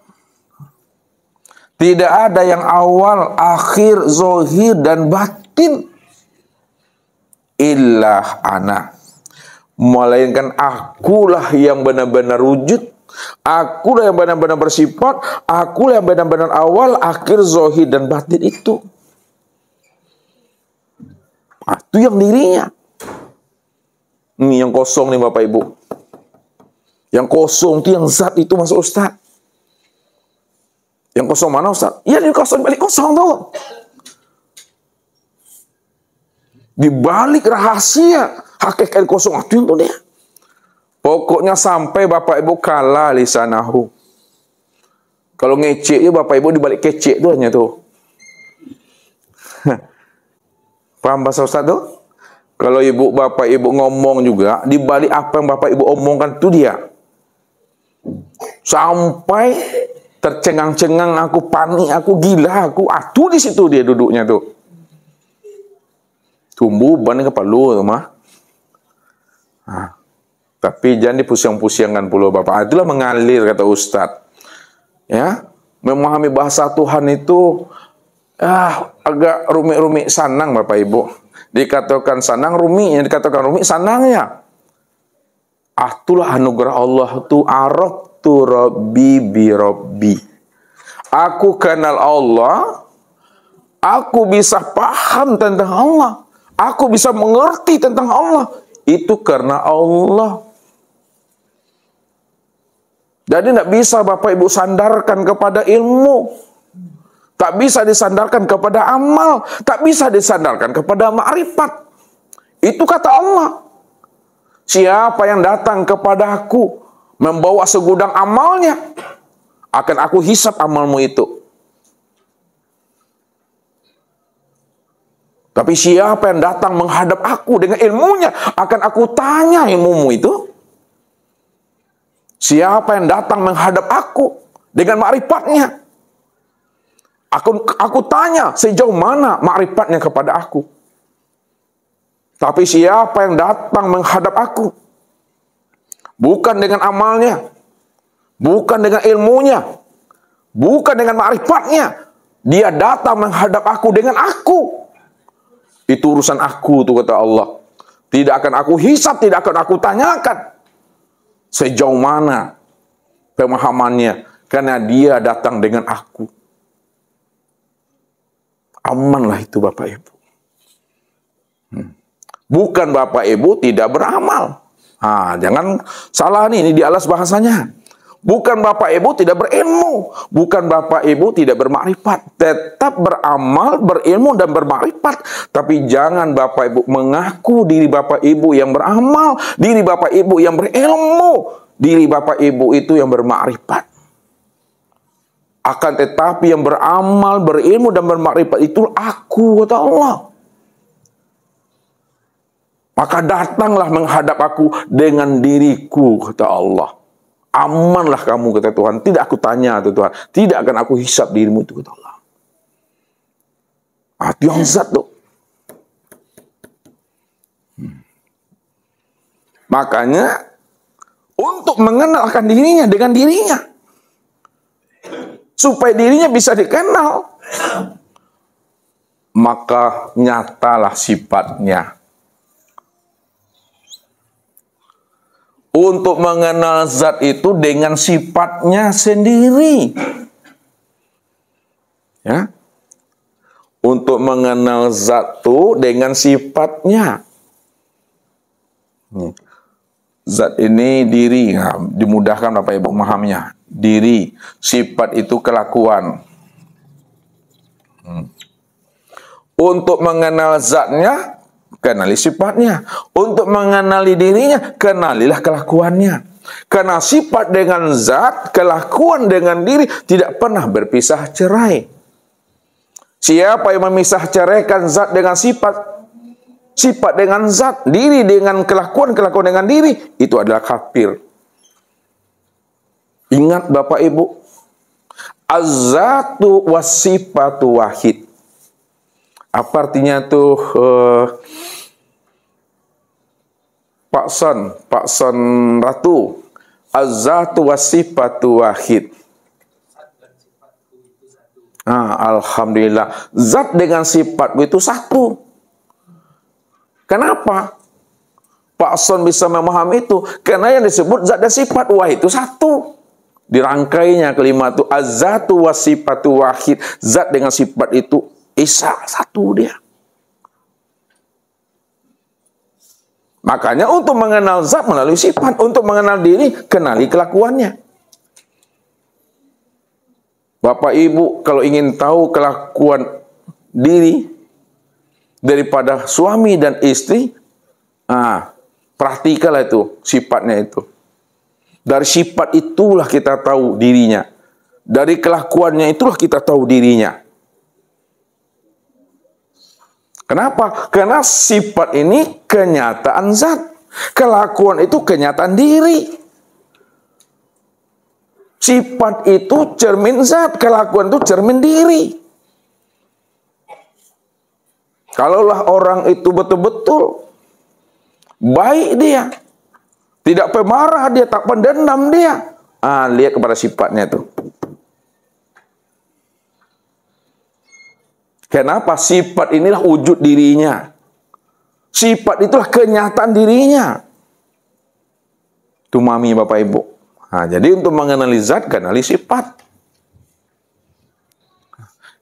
Tidak ada yang awal, akhir, zahir, dan batin. Illa ana. Melainkan akulah yang benar-benar wujud. Akulah yang benar-benar bersifat. Akulah yang benar-benar awal, akhir, zahir, dan batin itu. Itu yang dirinya. Ini yang kosong nih Bapak Ibu. Yang kosong itu yang zat itu masuk Ustaz. Yang kosong mana Ustaz? Iya di kosong, balik kosong tuh. Di balik rahasia hakikat kosong itu tuh dia. Pokoknya sampai Bapak Ibu kalah lisanahu. Kalau ngecek ya Bapak Ibu di balik kecek tuh hanya tuh. Paham bahasa Ustaz tuh? Kalau ibu bapak ibu ngomong juga, di balik apa yang bapak ibu omongkan itu dia. Sampai tercengang-cengang, aku panik, aku gila, aku atuh di situ dia duduknya tuh. Tumbuh ban ke palu tuh mah. Nah, tapi jangan dipusing-pusingkan pula bapak. Itulah mengalir kata Ustadz. Ya, memahami bahasa Tuhan itu agak rumit-rumit sanang Bapak Ibu. Dikatakan sanang rumit, yang dikatakan rumit sanangnya. Itulah anugerah Allah tu araftu rabbi bi rabbi. Aku kenal Allah, aku bisa paham tentang Allah, aku bisa mengerti tentang Allah. Itu karena Allah. Jadi tidak bisa Bapak Ibu sandarkan kepada ilmu. Tak bisa disandarkan kepada amal. Tak bisa disandarkan kepada ma'rifat. Itu kata Allah. Siapa yang datang kepada aku membawa segudang amalnya, akan aku hisap amalmu itu. Tapi siapa yang datang menghadap aku dengan ilmunya, akan aku tanya ilmumu itu. Siapa yang datang menghadap aku dengan ma'rifatnya, Aku tanya sejauh mana ma'rifatnya kepada aku. Tapi siapa yang datang menghadap aku, bukan dengan amalnya, bukan dengan ilmunya, bukan dengan ma'rifatnya. Dia datang menghadap aku dengan aku. Itu urusan aku tuh, kata Allah. Tidak akan aku hisab, tidak akan aku tanyakan sejauh mana pemahamannya, karena dia datang dengan aku. Amanlah itu Bapak Ibu. Bukan Bapak Ibu tidak beramal. Jangan salah nih, ini dialas bahasanya. Bukan Bapak Ibu tidak berilmu, bukan Bapak Ibu tidak bermakrifat. Tetap beramal, berilmu dan bermakrifat. Tapi jangan Bapak Ibu mengaku diri Bapak Ibu yang beramal, diri Bapak Ibu yang berilmu, diri Bapak Ibu itu yang bermakrifat. Akan tetapi yang beramal, berilmu dan bermakrifat itu aku, kata Allah. Maka datanglah menghadap aku dengan diriku, kata Allah. Amanlah kamu, kata Tuhan. Tidak aku tanya, kata Tuhan. Tidak akan aku hisab dirimu itu, kata Allah. Itu yang zat tuh. Makanya untuk mengenalkan dirinya dengan dirinya, supaya dirinya bisa dikenal, maka nyatalah sifatnya. Untuk mengenal zat itu dengan sifatnya sendiri. Ya. Untuk mengenal zat itu dengan sifatnya. Zat ini diri, dimudahkan Bapak Ibu memahaminya. Diri, sifat itu kelakuan. Untuk mengenal zatnya, kenali sifatnya. Untuk mengenali dirinya, kenalilah kelakuannya. Karena sifat dengan zat, kelakuan dengan diri tidak pernah berpisah cerai. Siapa yang memisah ceraikan zat dengan sifat, sifat dengan zat, diri dengan kelakuan, kelakuan dengan diri, itu adalah kafir. Ingat Bapak Ibu, az-zatu was-sifatu wahid. Apa artinya tuh Pak Son Ratu? Az-zatu was-sifatu wahid. Alhamdulillah, zat dengan sifat itu satu. Kenapa Pak Son bisa memahami itu? Karena yang disebut zat dan sifat wahid itu satu. Dirangkainya kelima itu az-zatu was-sifatu wahid. Zat dengan sifat itu Isa satu dia. Makanya untuk mengenal zat melalui sifat, untuk mengenal diri kenali kelakuannya. Bapak Ibu kalau ingin tahu kelakuan diri daripada suami dan istri, perhatikanlah itu sifatnya itu. Dari sifat itulah kita tahu dirinya. Dari kelakuannya itulah kita tahu dirinya. Kenapa? Karena sifat ini kenyataan zat. Kelakuan itu kenyataan diri. Sifat itu cermin zat. Kelakuan itu cermin diri. Kalaulah orang itu betul-betul baik dia, tidak pemarah dia, tak pendendam dia, lihat kepada sifatnya itu. Kenapa? Sifat inilah wujud dirinya. Sifat itulah kenyataan dirinya. Itu mami Bapak Ibu. Jadi untuk mengenali zat, kenali sifat.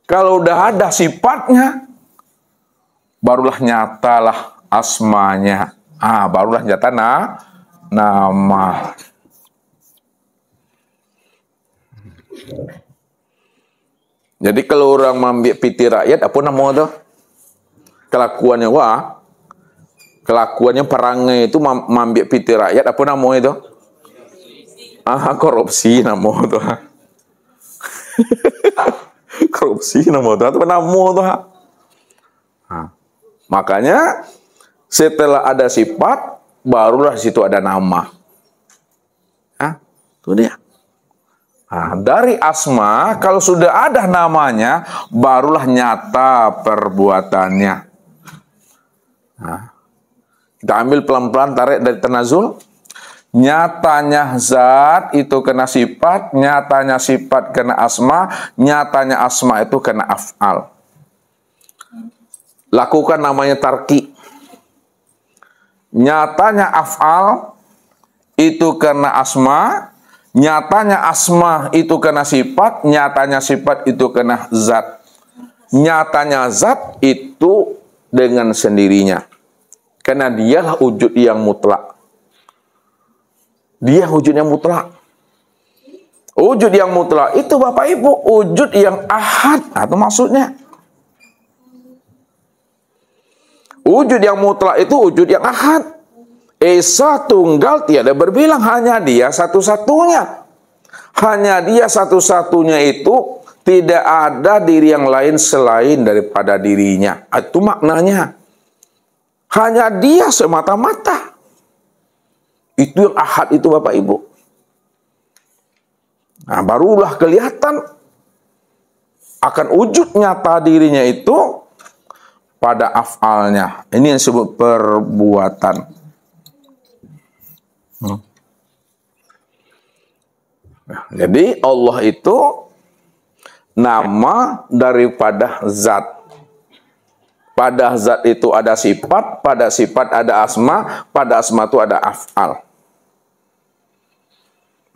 Kalau udah ada sifatnya, barulah nyatalah asmanya. Barulah nyata nama. Jadi kalau orang mengambil piti rakyat, apa nama itu? Kelakuannya, kelakuannya perangai itu mengambil piti rakyat, apa nama itu? Korupsi nama itu. Korupsi nama itu, apa nama itu? Makanya setelah ada sifat, barulah situ ada nama. Itu dia. Dari asma, kalau sudah ada namanya, barulah nyata perbuatannya. Kita ambil pelan-pelan, tarik dari tanazul. Nyatanya zat itu kena sifat, nyatanya sifat kena asma, nyatanya asma itu kena af'al. Lakukan namanya tarki. Nyatanya af'al itu kena asma, nyatanya asma itu kena sifat, nyatanya sifat itu kena zat. Nyatanya zat itu dengan sendirinya. Karena dialah wujud yang mutlak. Dia wujud yang mutlak. Wujud yang mutlak itu Bapak Ibu, wujud yang ahad. Nah, itu maksudnya. Wujud yang mutlak itu wujud yang ahad. Esa Tunggal tiada berbilang, hanya dia satu-satunya. Hanya dia satu-satunya itu, tidak ada diri yang lain selain daripada dirinya. Itu maknanya. Hanya dia semata-mata. Itu yang ahad itu Bapak Ibu. Nah, barulah kelihatan akan wujud nyata dirinya itu pada af'alnya. Ini yang disebut perbuatan. Nah, jadi Allah itu nama daripada zat. Pada zat itu ada sifat, pada sifat ada asma, pada asma itu ada af'al.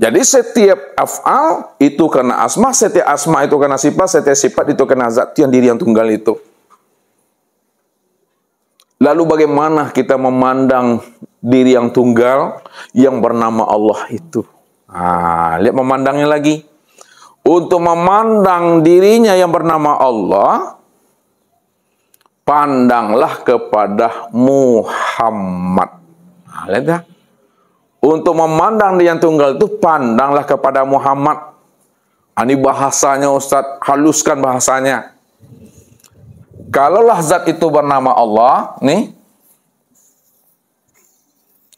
Jadi setiap af'al itu kena asma, setiap asma itu kena sifat, setiap sifat itu kena zat, yang diri yang tunggal itu. Lalu bagaimana kita memandang diri yang tunggal yang bernama Allah itu? Nah, lihat memandangnya lagi. Untuk memandang dirinya yang bernama Allah, pandanglah kepada Muhammad. Nah, lihat ya. Untuk memandang dia yang tunggal itu, pandanglah kepada Muhammad. Ini bahasanya Ustaz, haluskan bahasanya. Kalaulah zat itu bernama Allah, nih.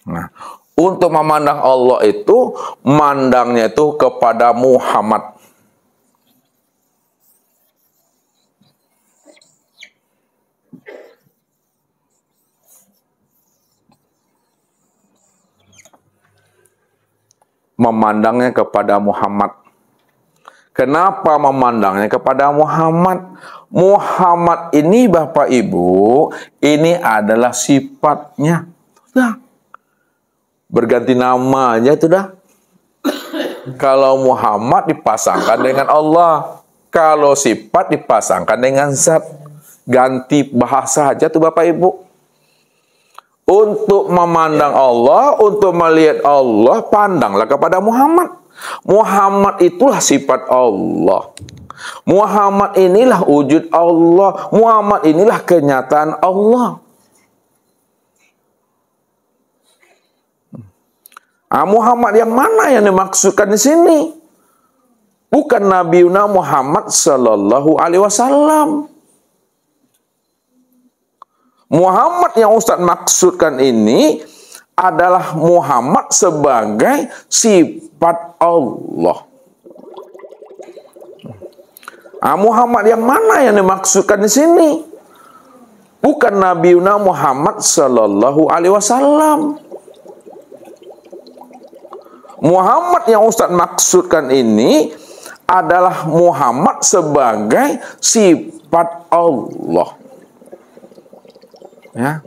Nah, untuk memandang Allah itu, mandangnya itu kepada Muhammad. Memandangnya kepada Muhammad. Kenapa memandangnya kepada Muhammad? Muhammad ini Bapak Ibu, ini adalah sifatnya. Sudah. Berganti namanya sudah. Kalau Muhammad dipasangkan dengan Allah. Kalau sifat dipasangkan dengan zat. Ganti bahasa aja tuh Bapak Ibu. Untuk memandang Allah, untuk melihat Allah, pandanglah kepada Muhammad. Muhammad itulah sifat Allah. Muhammad inilah wujud Allah. Muhammad inilah kenyataan Allah. Muhammad yang mana yang dimaksudkan di sini? Bukan Nabi Muhammad Sallallahu Alaihi Wasallam. Muhammad yang Ustaz maksudkan ini adalah Muhammad sebagai sifat Allah. Muhammad yang mana yang dimaksudkan di sini? Bukan Nabi Muhammad Sallallahu Alaihi Wasallam. Muhammad yang Ustaz maksudkan ini adalah Muhammad sebagai sifat Allah. Ya.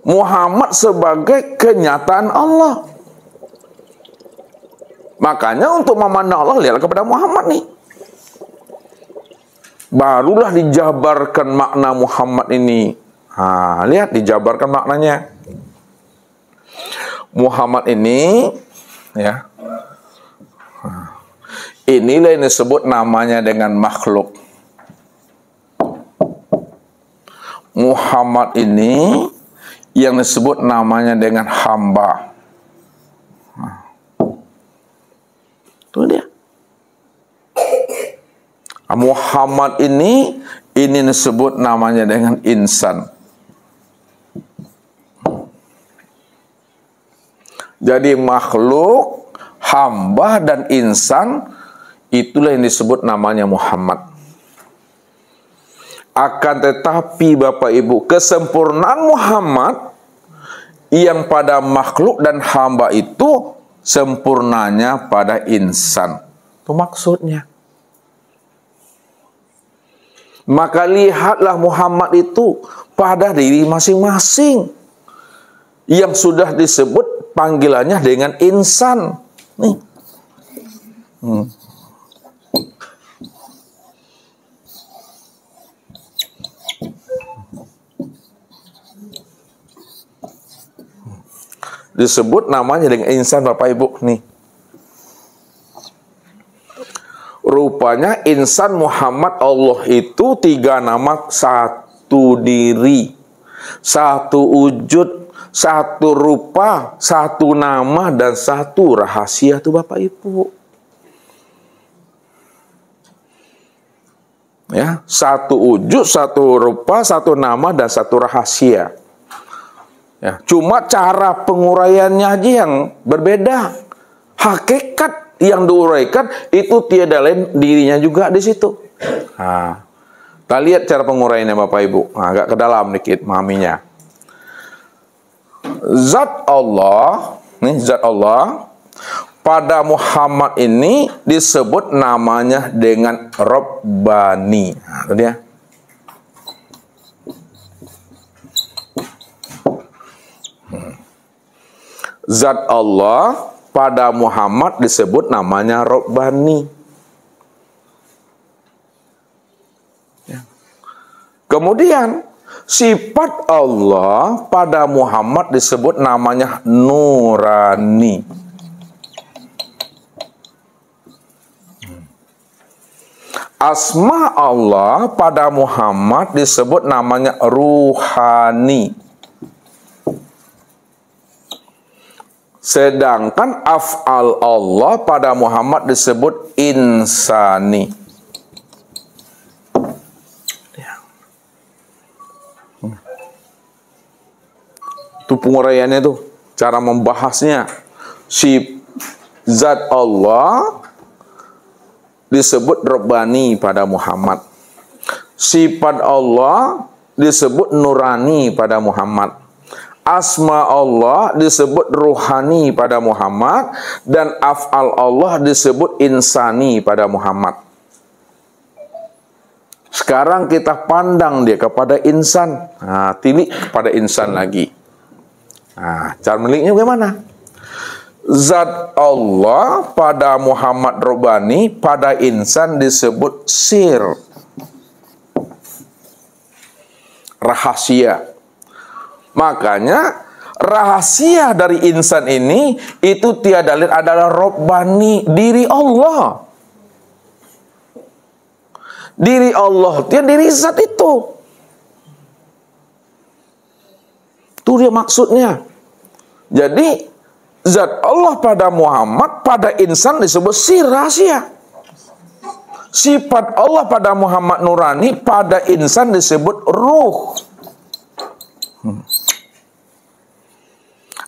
Muhammad sebagai kenyataan Allah. Makanya untuk memandang Allah, lihatlah kepada Muhammad nih. Barulah dijabarkan makna Muhammad ini. Lihat dijabarkan maknanya. Muhammad ini, ya. Inilah yang disebut namanya dengan makhluk. Muhammad ini yang disebut namanya dengan hamba. Itu dia. Muhammad ini disebut namanya dengan insan. Jadi makhluk, hamba dan insan, itulah yang disebut namanya Muhammad. Akan tetapi Bapak Ibu, kesempurnaan Muhammad yang pada makhluk dan hamba itu sempurnanya pada insan. Itu maksudnya. Maka lihatlah Muhammad itu pada diri masing-masing yang sudah disebut panggilannya dengan insan. Nih. Disebut namanya dengan insan, Bapak Ibu. Nih. Rupanya insan Muhammad Allah itu 3 nama, 1 diri, 1 wujud, 1 rupa, 1 nama, dan 1 rahasia tuh Bapak Ibu. Ya, 1 wujud, 1 rupa, 1 nama, dan 1 rahasia. Ya, cuma cara penguraiannya aja yang berbeda. Hakikat yang diuraikan itu tiada lain dirinya juga di situ. Nah, kita lihat cara penguraiannya Bapak Ibu. Nah, agak ke dalam dikit memahaminya. Zat Allah, nih zat Allah pada Muhammad ini disebut namanya dengan Rabbani. Nah, itu dia. Zat Allah pada Muhammad disebut namanya Rabbani. Ya. Kemudian sifat Allah pada Muhammad disebut namanya Nurani. Asma Allah pada Muhammad disebut namanya Ruhani. Sedangkan af'al Allah pada Muhammad disebut insani. Itu penguraiannya tuh, cara membahasnya. Si zat Allah disebut Rabbani pada Muhammad. Sifat Allah disebut Nurani pada Muhammad. Asma Allah disebut Ruhani pada Muhammad, dan af'al Allah disebut insani pada Muhammad. Sekarang kita pandang dia kepada insan. Nah, tilik kepada insan lagi. Nah, cara melihatnya bagaimana? Zat Allah pada Muhammad Rabbani, pada insan disebut sir, rahasia. Makanya rahasia dari insan ini itu tiada lain adalah Rabbani, diri Allah. Diri Allah, dia diri zat itu. Itu dia maksudnya. Jadi zat Allah pada Muhammad, pada insan disebut sir, rahasia. Sifat Allah pada Muhammad Nurani, pada insan disebut ruh.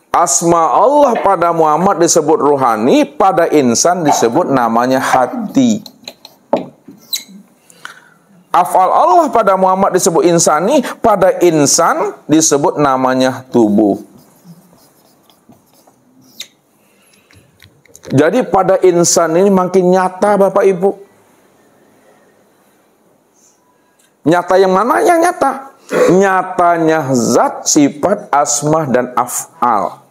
Asma Allah pada Muhammad disebut ruhani, pada insan disebut namanya hati. Af'al Allah pada Muhammad disebut insani, pada insan disebut namanya tubuh. Jadi pada insan ini makin nyata Bapak Ibu. Nyata yang mana yang nyata? Nyatanya zat, sifat, asma, dan af'al.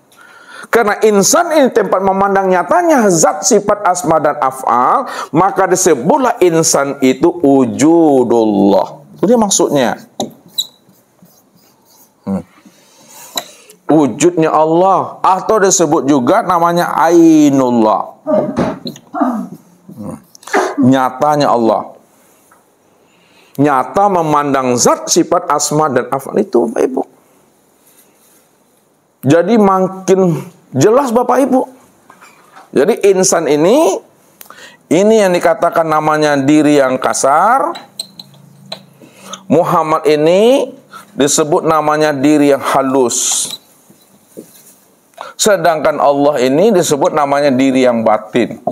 Karena insan ini tempat memandang nyatanya zat, sifat, asma, dan af'al, maka disebutlah insan itu wujudullah. Itu dia maksudnya. Wujudnya Allah, atau disebut juga namanya ainullah. Nyatanya Allah. Nyata memandang zat, sifat, asma, dan af'al itu Bapak Ibu. Jadi makin jelas Bapak Ibu. Jadi insan ini yang dikatakan namanya diri yang kasar. Muhammad ini disebut namanya diri yang halus. Sedangkan Allah ini disebut namanya diri yang batin.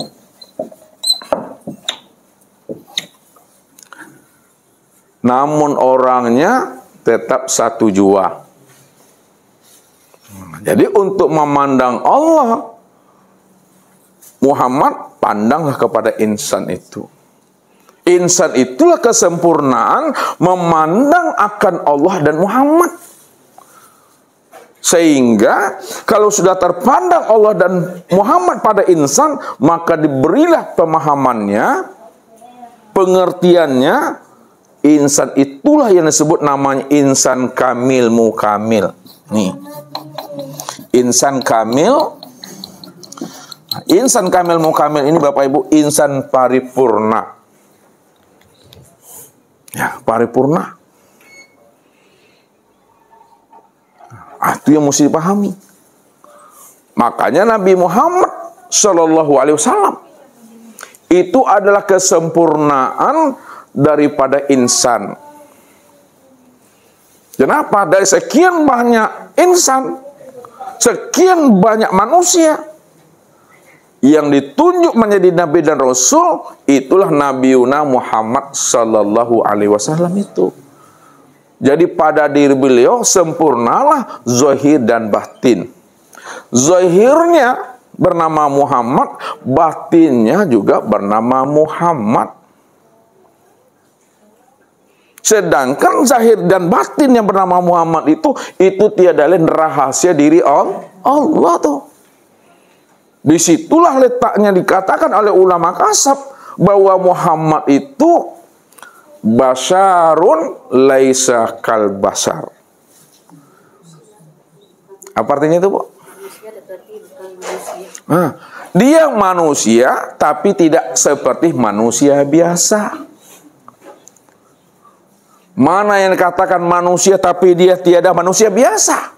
Namun orangnya tetap satu jua. Jadi untuk memandang Allah Muhammad, pandanglah kepada insan itu. Insan itulah kesempurnaan memandang akan Allah dan Muhammad. Sehingga kalau sudah terpandang Allah dan Muhammad pada insan, maka diberilah pemahamannya, pengertiannya. Insan itulah yang disebut namanya insan kamil mukamil. Nih, insan kamil. Insan kamil mukamil ini Bapak Ibu insan paripurna. Ya, paripurna. Itu yang mesti dipahami. Makanya Nabi Muhammad Shallallahu Alaihi Wasallam itu adalah kesempurnaan daripada insan. Kenapa? Dari sekian banyak insan, sekian banyak manusia yang ditunjuk menjadi Nabi dan Rasul, itulah Nabiuna Muhammad Sallallahu Alaihi Wasallam itu. Jadi pada diri beliau sempurnalah zahir dan batin. Zahirnya bernama Muhammad, batinnya juga bernama Muhammad. Sedangkan zahir dan batin yang bernama Muhammad itu tiada lain rahasia diri Allah tuh. Disitulah letaknya dikatakan oleh ulama kasab bahwa Muhammad itu basyarun laisa kal basar. Apa artinya itu, Bu? Dia manusia tapi tidak seperti manusia biasa. Mana yang dikatakan manusia tapi dia tiada manusia biasa?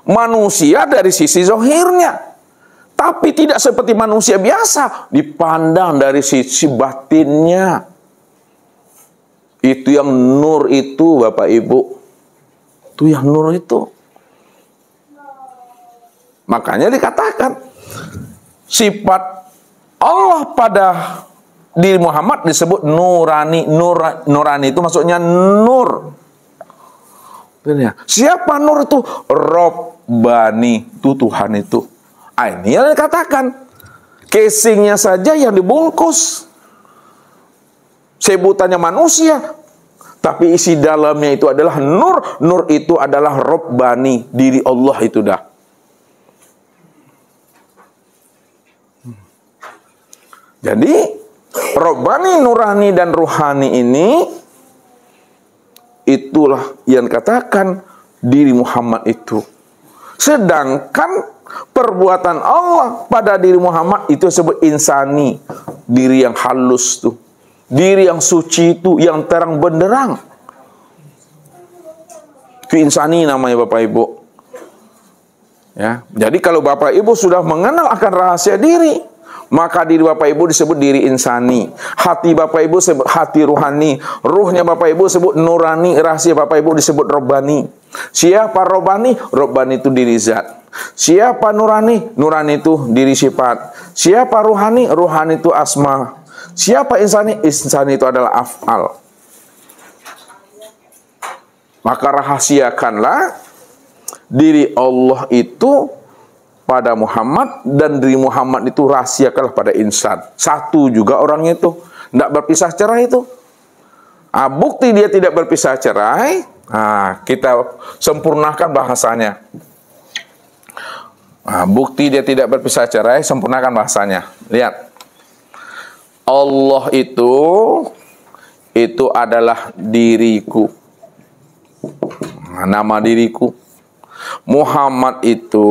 Manusia dari sisi zahirnya, tapi tidak seperti manusia biasa, dipandang dari sisi batinnya. Itu yang nur itu, Bapak Ibu. Itu yang nur itu. Makanya dikatakan sifat Allah pada diri Muhammad disebut nurani. Nurani itu maksudnya nur. Siapa nur itu? Robbani, itu Tuhan itu. Ini yang dikatakan. Casingnya saja yang dibungkus. Sebutannya manusia, tapi isi dalamnya itu adalah nur. Nur itu adalah Robbani, diri Allah itu dah. Jadi Robbani, nurani, dan ruhani ini itulah yang katakan diri Muhammad itu. Sedangkan perbuatan Allah pada diri Muhammad itu disebut insani, diri yang halus tuh. Diri yang suci itu, yang terang benderang. Itu insani namanya Bapak Ibu. Ya, jadi kalau Bapak Ibu sudah mengenal akan rahasia diri, maka diri Bapak Ibu disebut diri insani. Hati Bapak Ibu disebut hati ruhani. Ruhnya Bapak Ibu disebut nurani. Rahasia Bapak Ibu disebut robbani. Siapa robbani? Robbani itu diri zat. Siapa nurani? Nurani itu diri sifat. Siapa ruhani? Ruhani itu asma. Siapa insani? Insani itu adalah af'al. Maka rahasiakanlah diri Allah itu pada Muhammad, dan diri Muhammad itu rahasiakanlah pada insan. Satu juga orangnya itu, tidak berpisah cerai itu. Bukti dia tidak berpisah cerai, kita sempurnakan bahasanya. Bukti dia tidak berpisah cerai, sempurnakan bahasanya. Lihat. Allah itu adalah diriku. Nama diriku. Muhammad itu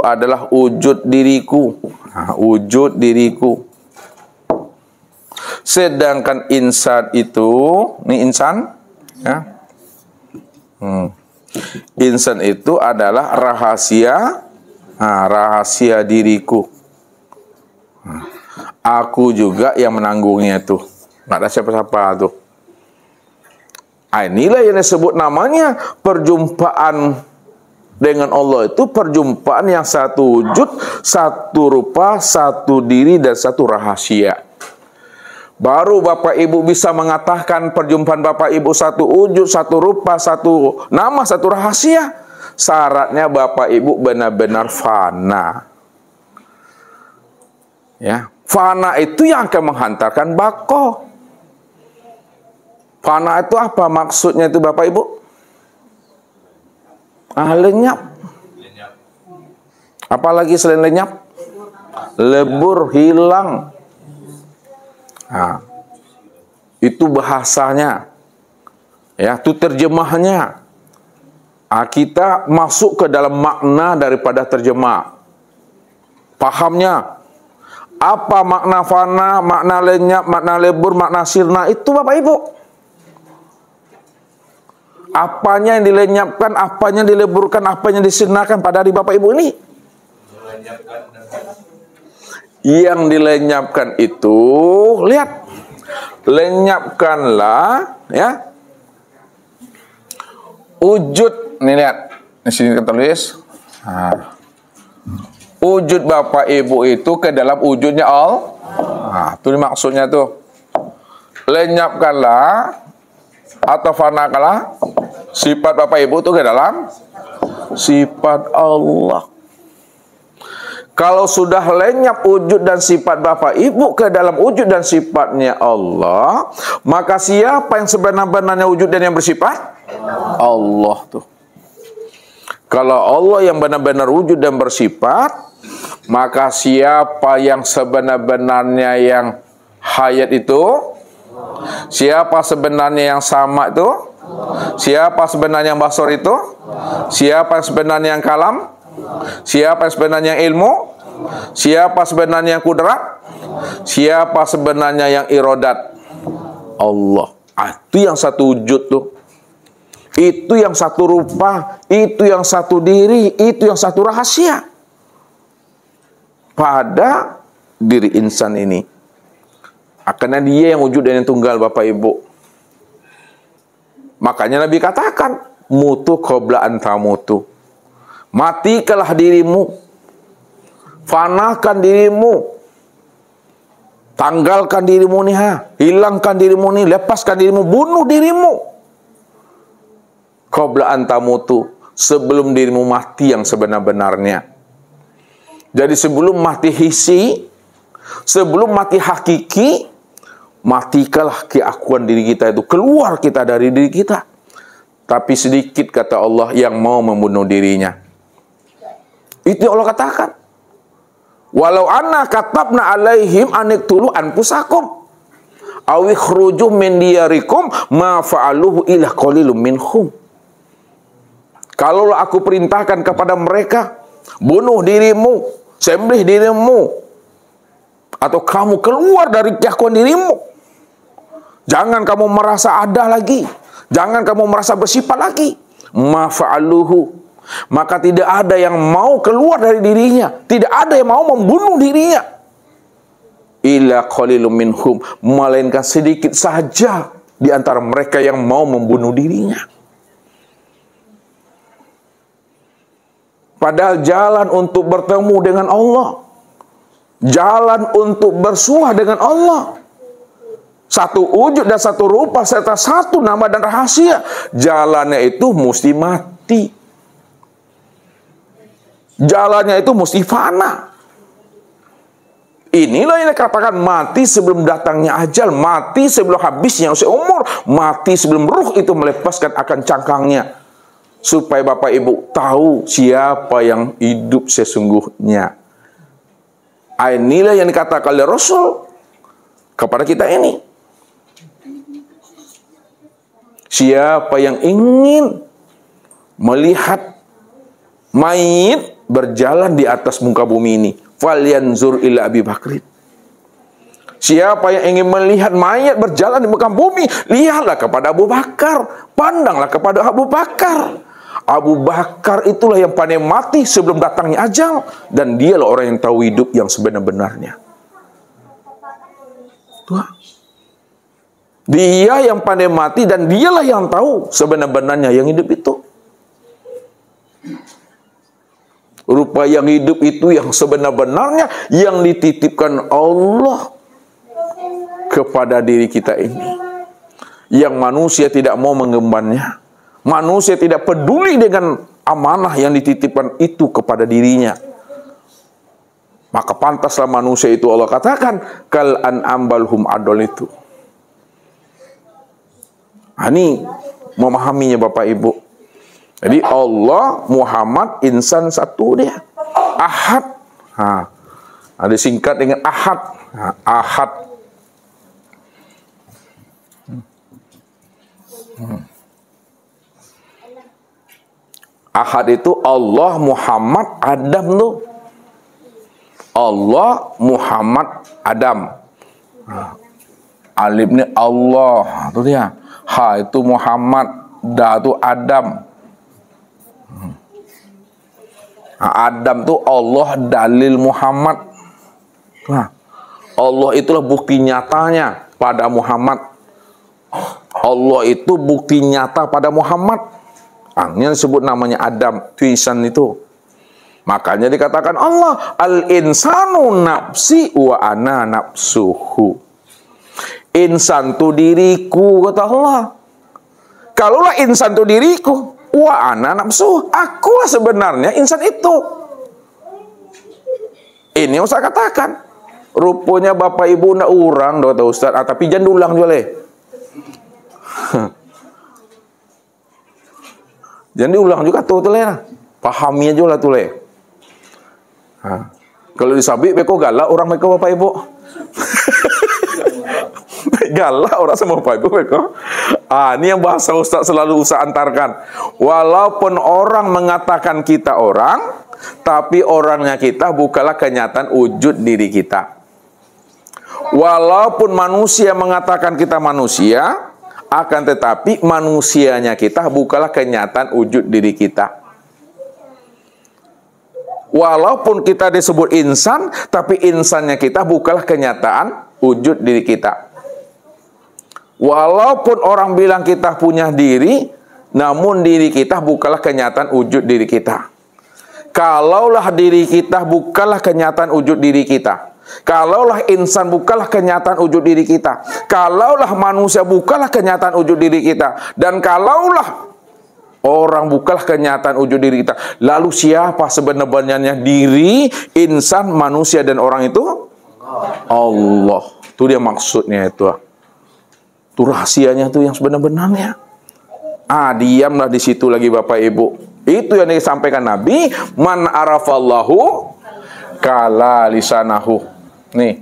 adalah wujud diriku. Wujud diriku. Sedangkan insan itu, ini insan, ya. Insan itu adalah rahasia, rahasia diriku. Aku juga yang menanggungnya itu. Nggak ada siapa-siapa tuh. Inilah yang disebut namanya perjumpaan dengan Allah itu perjumpaan yang satu wujud, satu rupa, satu diri, dan satu rahasia. Baru Bapak Ibu bisa mengatakan perjumpaan Bapak Ibu satu wujud, satu rupa, satu nama, satu rahasia. Syaratnya Bapak Ibu benar-benar fana. Ya, fana itu yang akan menghantarkan bako. Fana itu apa maksudnya itu Bapak Ibu? Lenyap. Apalagi selain lenyap? Lebur, hilang. Nah, itu bahasanya. Ya, itu terjemahnya. Kita masuk ke dalam makna daripada terjemah. Pahamnya. Apa makna fana, makna lenyap, makna lebur, makna sirna itu Bapak Ibu? Apanya yang dilenyapkan, apanya yang dileburkan, apanya yang disirnakan pada hari Bapak Ibu ini? Yang dilenyapkan itu, lihat, lenyapkanlah, ya, wujud. Nih lihat, di sini tertulis. Nah, wujud Bapak Ibu itu ke dalam wujudnya Allah. Nah, itu maksudnya tuh. Lenyapkanlah atau fanakanlah sifat Bapak Ibu itu ke dalam sifat Allah. Kalau sudah lenyap wujud dan sifat Bapak Ibu ke dalam wujud dan sifatnya Allah, maka siapa yang sebenar-benarnya wujud dan yang bersifat? Allah tuh. Kalau Allah yang benar-benar wujud dan bersifat, maka siapa yang sebenar-benarnya yang hayat itu? Siapa sebenarnya yang sama itu? Siapa sebenarnya yang basar itu? Siapa yang sebenarnya yang kalam? Siapa yang sebenarnya yang ilmu? Siapa sebenarnya yang kudrat? Siapa sebenarnya yang iradat? Allah. Itu yang satu wujud tuh. Itu yang satu rupa, itu yang satu diri, itu yang satu rahasia pada diri insan ini. Karena dia yang wujud dan yang tunggal Bapak Ibu. Makanya Nabi katakan, mutu qabla an tamutu. Matikalah dirimu, fanakan dirimu, tanggalkan dirimu nih, hilangkan dirimu nih, lepaskan dirimu, bunuh dirimu. Qabla an tamutu, sebelum dirimu mati yang sebenar-benarnya. Jadi sebelum mati hisi, sebelum mati hakiki, matikalah keakuan diri kita itu, keluar kita dari diri kita. Tapi sedikit kata Allah yang mau membunuh dirinya. Itu yang Allah katakan. Walau anna katabna alaihim aniktulu anfusakum aw ikhruju min diyarikum ma fa'aluhu illa qalilum minhum. Kalau aku perintahkan kepada mereka, bunuh dirimu, sembelih dirimu, atau kamu keluar dari keakuan dirimu, jangan kamu merasa ada lagi, jangan kamu merasa bersifat lagi, ma fa'aluhu, maka tidak ada yang mau keluar dari dirinya, tidak ada yang mau membunuh dirinya, illa qalilum minhum, melainkan sedikit saja di antara mereka yang mau membunuh dirinya. Padahal jalan untuk bertemu dengan Allah, jalan untuk bersuah dengan Allah, satu wujud dan satu rupa serta satu nama dan rahasia, jalannya itu mesti mati. Jalannya itu mesti fana. Inilah yang dikatakan mati sebelum datangnya ajal, mati sebelum habisnya usia umur, mati sebelum ruh itu melepaskan akan cangkangnya. Supaya Bapak Ibu tahu siapa yang hidup sesungguhnya. Inilah yang dikatakan oleh Rasul kepada kita ini. Siapa yang ingin melihat mayit berjalan di atas muka bumi ini, falyanzur ila Abi Bakrin. Siapa yang ingin melihat mayat berjalan di muka bumi, lihatlah kepada Abu Bakar, pandanglah kepada Abu Bakar. Abu Bakar itulah yang pandai mati sebelum datangnya ajal, dan dialah orang yang tahu hidup yang sebenar-benarnya. Dia yang pandai mati dan dialah yang tahu sebenar-benarnya yang hidup itu. Rupa yang hidup itu yang sebenar-benarnya yang dititipkan Allah kepada diri kita ini, yang manusia tidak mau mengembannya. Manusia tidak peduli dengan amanah yang dititipkan itu kepada dirinya. Maka pantaslah manusia itu Allah katakan kal an'am bal hum adol itu. Nah, ini memahaminya Bapak Ibu. Jadi Allah, Muhammad, insan satu dia. Ahad. Nah, disingkat dengan Ahad. Nah, Ahad. Ahad itu Allah, Muhammad, Adam tuh. Allah, Muhammad, Adam. Alif ini Allah, itu dia. Ha itu Muhammad, da itu Adam. Adam itu Allah, dalil Muhammad. Nah, Allah itulah bukti nyatanya pada Muhammad. Allah itu bukti nyata pada Muhammad. Yang disebut namanya Adam, tulisan itu. Makanya dikatakan Allah, al-insanu nafsi wa ana nafsuhu. Insan itu diriku, kata Allah. Kalaulah insan itu diriku, wa ana nafsuhu, akulah sebenarnya insan itu. Ini Ustaz katakan. Rupanya Bapak Ibu nak urang, kata Ustaz, tapi jangan diulang juga leh. Jangan diulang juga tuh leh. Pahami aja lah tuh leh. Kalau disabik beko galak orang beko Bapak Ibu. Galak orang sama Bapak Ibu beko. Ini yang bahasa Ustaz selalu Ustaz antarkan. Walaupun orang mengatakan kita orang, tapi orangnya kita bukanlah kenyataan wujud diri kita. Walaupun manusia mengatakan kita manusia, akan tetapi manusianya kita bukanlah kenyataan wujud diri kita. Walaupun kita disebut insan, tapi insannya kita bukanlah kenyataan wujud diri kita. Walaupun orang bilang kita punya diri, namun diri kita bukanlah kenyataan wujud diri kita. Kalaulah diri kita bukanlah kenyataan wujud diri kita, kalaulah insan bukanlah kenyataan wujud diri kita, kalaulah manusia bukanlah kenyataan wujud diri kita, dan kalaulah orang bukanlah kenyataan wujud diri kita, lalu siapa sebenarnya diri, insan, manusia, dan orang itu? Allah. Itu dia maksudnya itu. Itu rahasianya itu yang sebenar-benarnya. Diamlah di situ lagi Bapak Ibu. Itu yang disampaikan Nabi, man arafallahu kala lisanahu. Nih.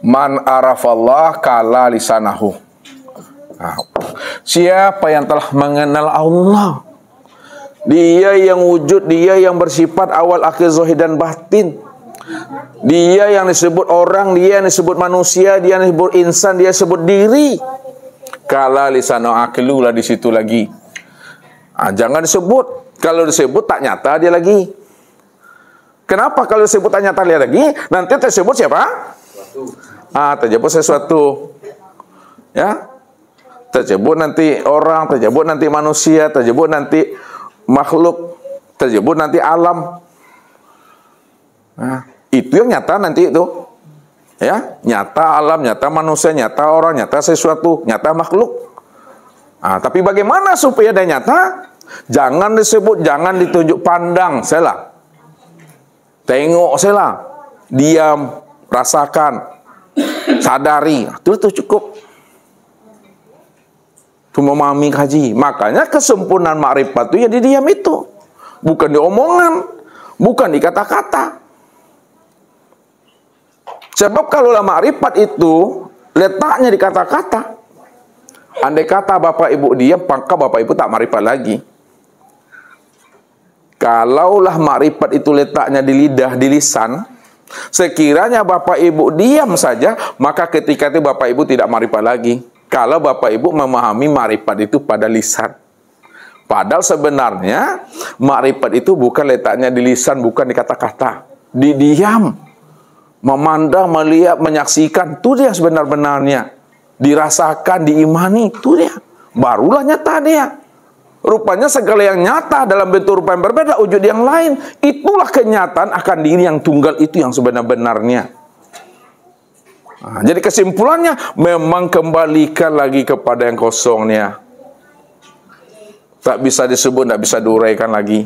Man arafallah kala lisanahu. Siapa yang telah mengenal Allah, dia yang wujud, dia yang bersifat awal akhir zahir dan batin, dia yang disebut orang, dia yang disebut manusia, dia yang disebut insan, dia disebut diri. Kala lisanu aklulah di situ lagi. Jangan disebut. Kalau disebut tak nyata dia lagi. Kenapa kalau disebut tak nyata dia lagi? Nanti tersebut siapa? Terjebut sesuatu. Ya. Terjebut nanti orang, terjebut nanti manusia, terjebut nanti makhluk, terjebut nanti alam. Itu yang nyata nanti itu. Ya, nyata alam, nyata manusia, nyata orang, nyata sesuatu, nyata makhluk. Tapi bagaimana supaya dia nyata? Jangan disebut, jangan ditunjuk, pandang, salah. Tengok, salah. Diam, rasakan, sadari. Itu cukup. Itu memahami haji. Makanya kesempurnaan makrifat itu ya di diam itu. Bukan di omongan, bukan di kata-kata. Sebab kalau makrifat itu letaknya di kata-kata. Andai kata Bapak Ibu diam, maka Bapak Ibu tak makrifat lagi. Kalaulah makrifat itu letaknya di lidah, di lisan, sekiranya Bapak Ibu diam saja, maka ketika itu Bapak Ibu tidak makrifat lagi. Kalau Bapak Ibu memahami makrifat itu pada lisan. Padahal sebenarnya makrifat itu bukan letaknya di lisan, bukan di kata-kata. Di diam, memandang, melihat, menyaksikan, itu dia sebenar-benarnya. Dirasakan, diimani, itu dia. Barulah nyata dia. Rupanya segala yang nyata dalam bentuk rupa yang berbeda, wujud yang lain, itulah kenyataan akan diri yang tunggal itu yang sebenar-benarnya. Jadi kesimpulannya memang kembalikan lagi kepada yang kosongnya. Tak bisa disebut, tak bisa diuraikan lagi.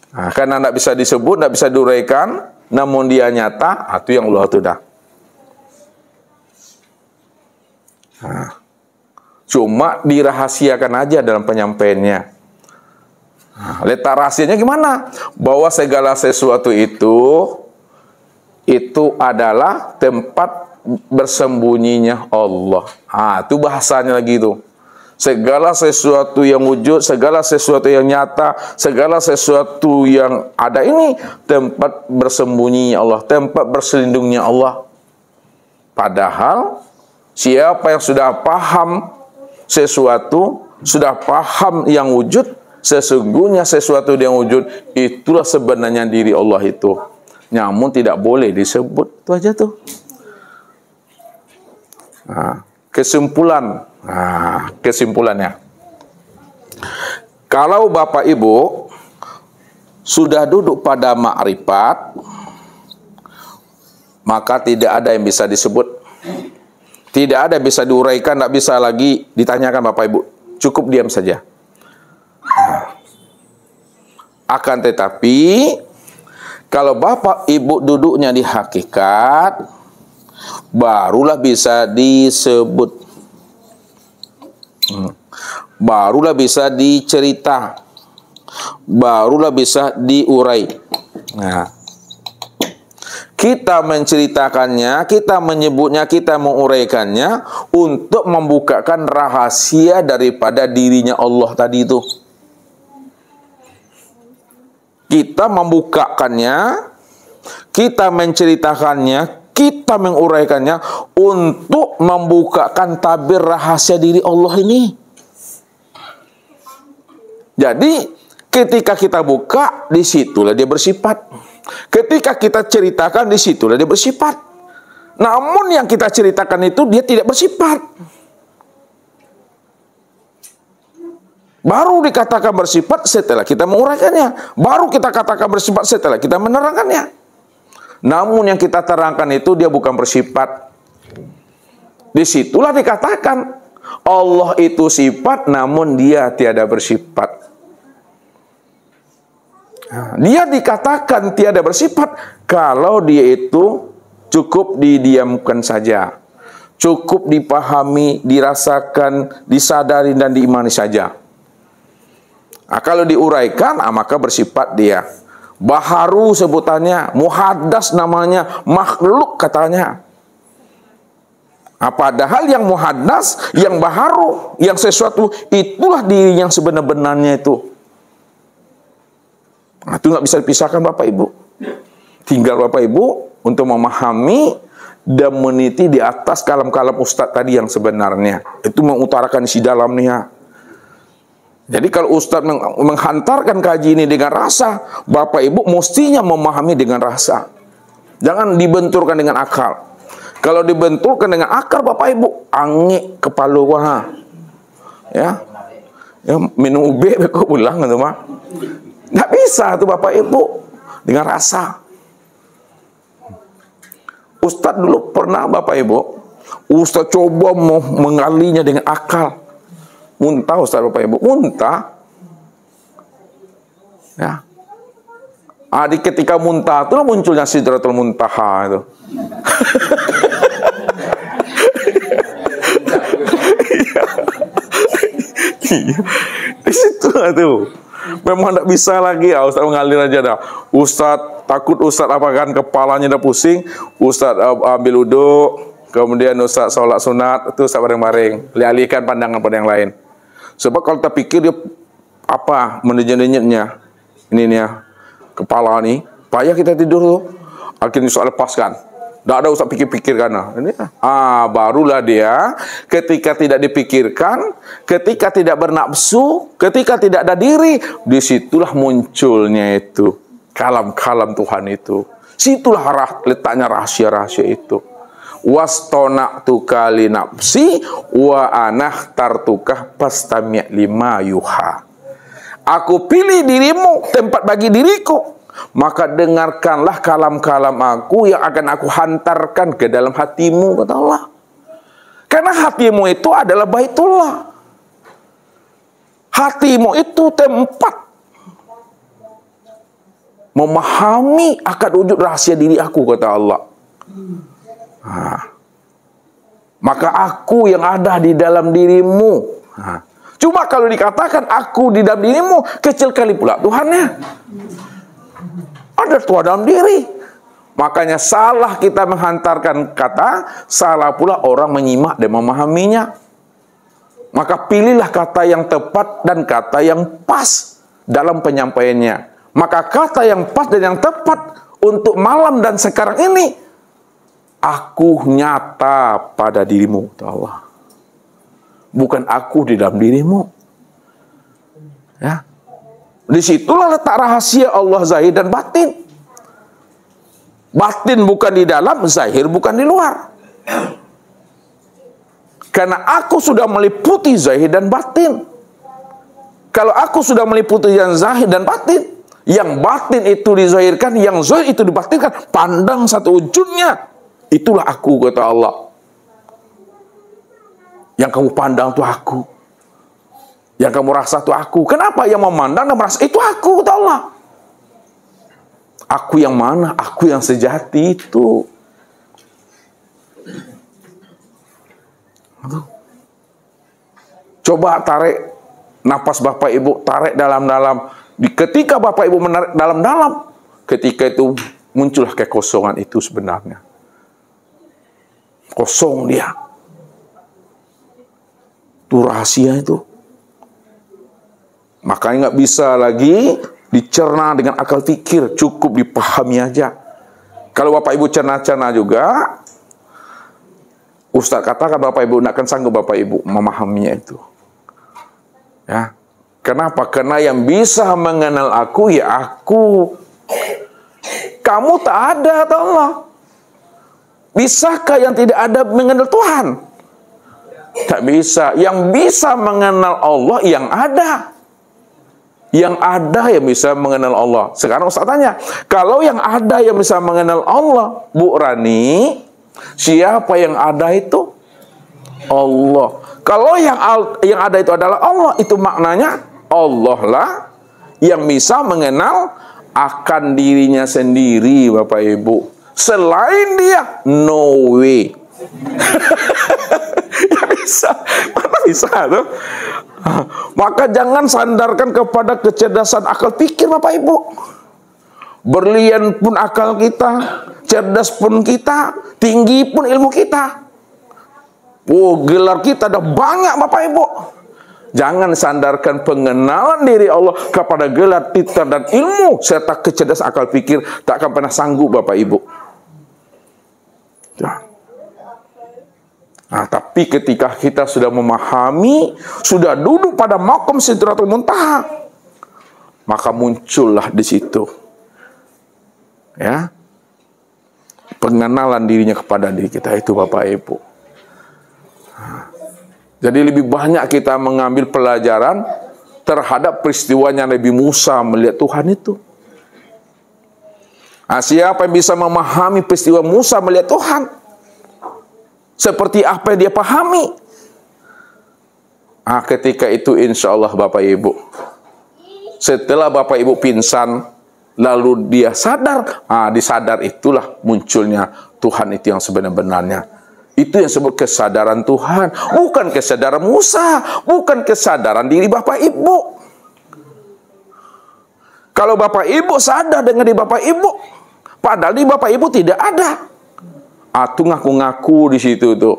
Nah, karena tidak bisa disebut, tidak bisa diuraikan, namun dia nyata, itu yang Allah itu dah. Nah, cuma dirahasiakan aja dalam penyampaiannya. Nah, letak rahasianya gimana? Bahwa segala sesuatu itu adalah tempat bersembunyinya Allah. Itu bahasanya lagi itu. Segala sesuatu yang wujud, segala sesuatu yang nyata, segala sesuatu yang ada ini tempat bersembunyinya Allah, tempat berselindungnya Allah. Padahal siapa yang sudah paham sesuatu, sudah paham yang wujud, sesungguhnya sesuatu yang wujud itulah sebenarnya diri Allah itu. Namun tidak boleh disebut. Itu aja tuh. Nah, kesimpulannya. Kalau Bapak Ibu sudah duduk pada ma'rifat, maka tidak ada yang bisa disebut. Tidak ada yang bisa diuraikan, tidak bisa lagi ditanyakan Bapak Ibu. Cukup diam saja. Akan tetapi, kalau Bapak Ibu duduknya di hakikat, barulah bisa disebut. Barulah bisa dicerita. Barulah bisa diurai. Nah, kita menceritakannya, kita menyebutnya, kita menguraikannya untuk membukakan rahasia daripada dirinya Allah tadi itu. Kita membukakannya, kita menceritakannya, kita menguraikannya untuk membukakan tabir rahasia diri Allah ini. Jadi, ketika kita buka, disitulah dia bersifat. Ketika kita ceritakan, disitulah dia bersifat. Namun yang kita ceritakan itu dia tidak bersifat. Baru dikatakan bersifat setelah kita menguraikannya. Baru kita katakan bersifat setelah kita menerangkannya. Namun yang kita terangkan itu dia bukan bersifat. Disitulah dikatakan Allah itu sifat namun dia tiada bersifat. Dia dikatakan tiada bersifat kalau dia itu cukup didiamkan saja. Cukup dipahami, dirasakan, disadari dan diimani saja. Kalau diuraikan, maka bersifat dia. Baharu sebutannya, muhaddas namanya, makhluk katanya. Padahal yang muhaddas, yang baharu, yang sesuatu, itulah diri yang sebenar-benarnya itu. Itu nggak bisa dipisahkan Bapak Ibu. Tinggal Bapak Ibu untuk memahami dan meniti di atas kalam-kalam Ustadz tadi yang sebenarnya. Itu mengutarakan isi dalamnya. Jadi kalau Ustadz menghantarkan kaji ini dengan rasa, Bapak Ibu mestinya memahami dengan rasa. Jangan dibenturkan dengan akal. Kalau dibenturkan dengan akal, Bapak Ibu angik kepala wah. Ya. Minum ube kok pulang gitu mah. Nggak bisa tuh Bapak Ibu dengan rasa. Ustadz dulu pernah Bapak Ibu, Ustadz coba mau mengalinya dengan akal. Muntah Ustaz Bapak Ibu, muntah. Ya. Di ketika muntah itulah munculnya Sidratul Muntaha itu. Di situ tuh. Memang tidak bisa lagi Ustaz mengalir aja dah. Ustaz takut Ustaz kan kepalanya udah pusing, Ustaz ambil wudu, kemudian Ustaz sholat sunat, itu Ustaz bareng-bareng, alihkan pandangan pada yang lain. Sebab kalau kita pikir dia mendenyut-denyutnya ini nih ya, kepala nih, payah kita tidur tuh. Akhirnya Ustaz lepaskan. Tidak ada Ustaz pikir-pikir karena ini. Barulah dia ketika tidak dipikirkan, ketika tidak bernafsu, ketika tidak ada diri, disitulah munculnya itu kalam-kalam Tuhan itu. Situlah letaknya rahasia-rahasia itu. Wastona'tuka li nafsi wa anahtartuka fastami' lima yuha. Aku pilih dirimu tempat bagi diriku, maka dengarkanlah kalam-kalam aku yang akan aku hantarkan ke dalam hatimu, kata Allah. Karena hatimu itu adalah Baitullah. Hatimu itu tempat memahami akan wujud rahasia diri aku, kata Allah. Maka aku yang ada di dalam dirimu. Cuma kalau dikatakan aku di dalam dirimu, kecil kali pula Tuhannya. Ada Tuhan dalam diri. Makanya salah kita menghantarkan kata, salah pula orang menyimak dan memahaminya. Maka pilihlah kata yang tepat dan kata yang pas dalam penyampaiannya. Maka kata yang pas dan yang tepat untuk malam dan sekarang ini, aku nyata pada dirimu, Allah. Bukan aku di dalam dirimu. Ya. Disitulah letak rahasia Allah zahir dan batin. Batin bukan di dalam, zahir bukan di luar. Karena aku sudah meliputi zahir dan batin. Kalau aku sudah meliputi yang zahir dan batin, yang batin itu dizahirkan, yang zahir itu dibatinkan, pandang satu wujudnya. Itulah aku, kata Allah. Yang kamu pandang itu aku. Yang kamu rasa itu aku. Kenapa? Yang memandang dan merasa itu aku, kata Allah. Aku yang mana? Aku yang sejati itu. Coba tarik napas Bapak Ibu, tarik dalam-dalam. Ketika Bapak Ibu menarik dalam-dalam, ketika itu muncullah kekosongan itu sebenarnya. Kosong dia. Itu rahasia itu. Makanya nggak bisa lagi dicerna dengan akal pikir, cukup dipahami aja. Kalau Bapak Ibu cerna-cerna juga, Ustaz katakan Bapak Ibu tidak akan sanggup Bapak Ibu memahaminya itu. Ya, kenapa? Karena yang bisa mengenal aku ya aku. Kamu tak ada, atau Allah. Bisakah yang tidak ada mengenal Tuhan? Tak bisa. Yang bisa mengenal Allah yang ada. Yang ada yang bisa mengenal Allah. Sekarang Ustaz tanya, kalau yang ada yang bisa mengenal Allah, Bu Rani, siapa yang ada itu? Allah. Kalau yang ada itu adalah Allah, itu maknanya Allah lah yang bisa mengenal akan dirinya sendiri, Bapak Ibu. Selain dia, no way. Ya bisa, mana bisa tuh? Maka jangan sandarkan kepada kecerdasan akal pikir, Bapak Ibu. Berlian pun akal kita, cerdas pun kita, tinggi pun ilmu kita. Oh, gelar kita ada banyak, Bapak Ibu. Jangan sandarkan pengenalan diri Allah kepada gelar, titel dan ilmu serta kecerdasan akal pikir. Tak akan pernah sanggup, Bapak Ibu. Ya. Nah, tapi ketika kita sudah memahami, sudah duduk pada maqam Sidratul Muntaha, maka muncullah di situ, ya, pengenalan dirinya kepada diri kita itu, Bapak Ibu. Jadi lebih banyak kita mengambil pelajaran terhadap peristiwanya Nabi Musa melihat Tuhan itu. Nah, siapa yang bisa memahami peristiwa Musa melihat Tuhan? Seperti apa yang dia pahami? Nah, ketika itu insya Allah Bapak Ibu, setelah Bapak Ibu pingsan, lalu dia sadar, disadar itulah munculnya Tuhan itu yang sebenarnya. Itu yang disebut kesadaran Tuhan, bukan kesadaran Musa, bukan kesadaran diri Bapak Ibu. Kalau Bapak Ibu sadar dengan diri Bapak Ibu, padahal di Bapak Ibu tidak ada. Itu ngaku-ngaku di situ tuh.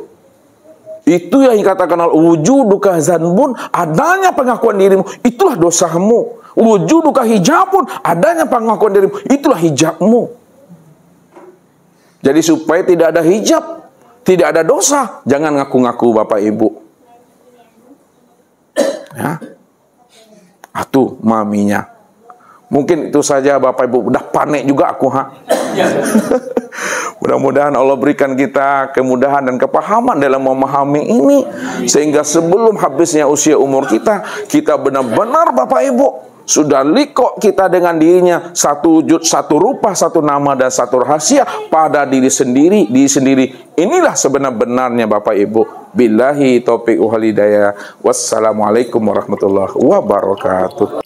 Itu yang dikatakan wujuduka zanbun, adanya pengakuan dirimu, itulah dosamu. Wujuduka hijabun, adanya pengakuan dirimu, itulah hijabmu. Jadi supaya tidak ada hijab, tidak ada dosa, jangan ngaku-ngaku Bapak Ibu. Ya. Atuh maminya. Mungkin itu saja Bapak Ibu, udah panik juga aku Mudah-mudahan Allah berikan kita kemudahan dan kepahaman dalam memahami ini, sehingga sebelum habisnya usia umur kita, kita benar-benar Bapak Ibu sudah liko kita dengan dirinya, satu wujud, satu rupa, satu nama dan satu rahasia pada diri sendiri. Inilah sebenar-benarnya Bapak Ibu. Billahi taufiq wal hidayah. Wassalamualaikum warahmatullahi wabarakatuh.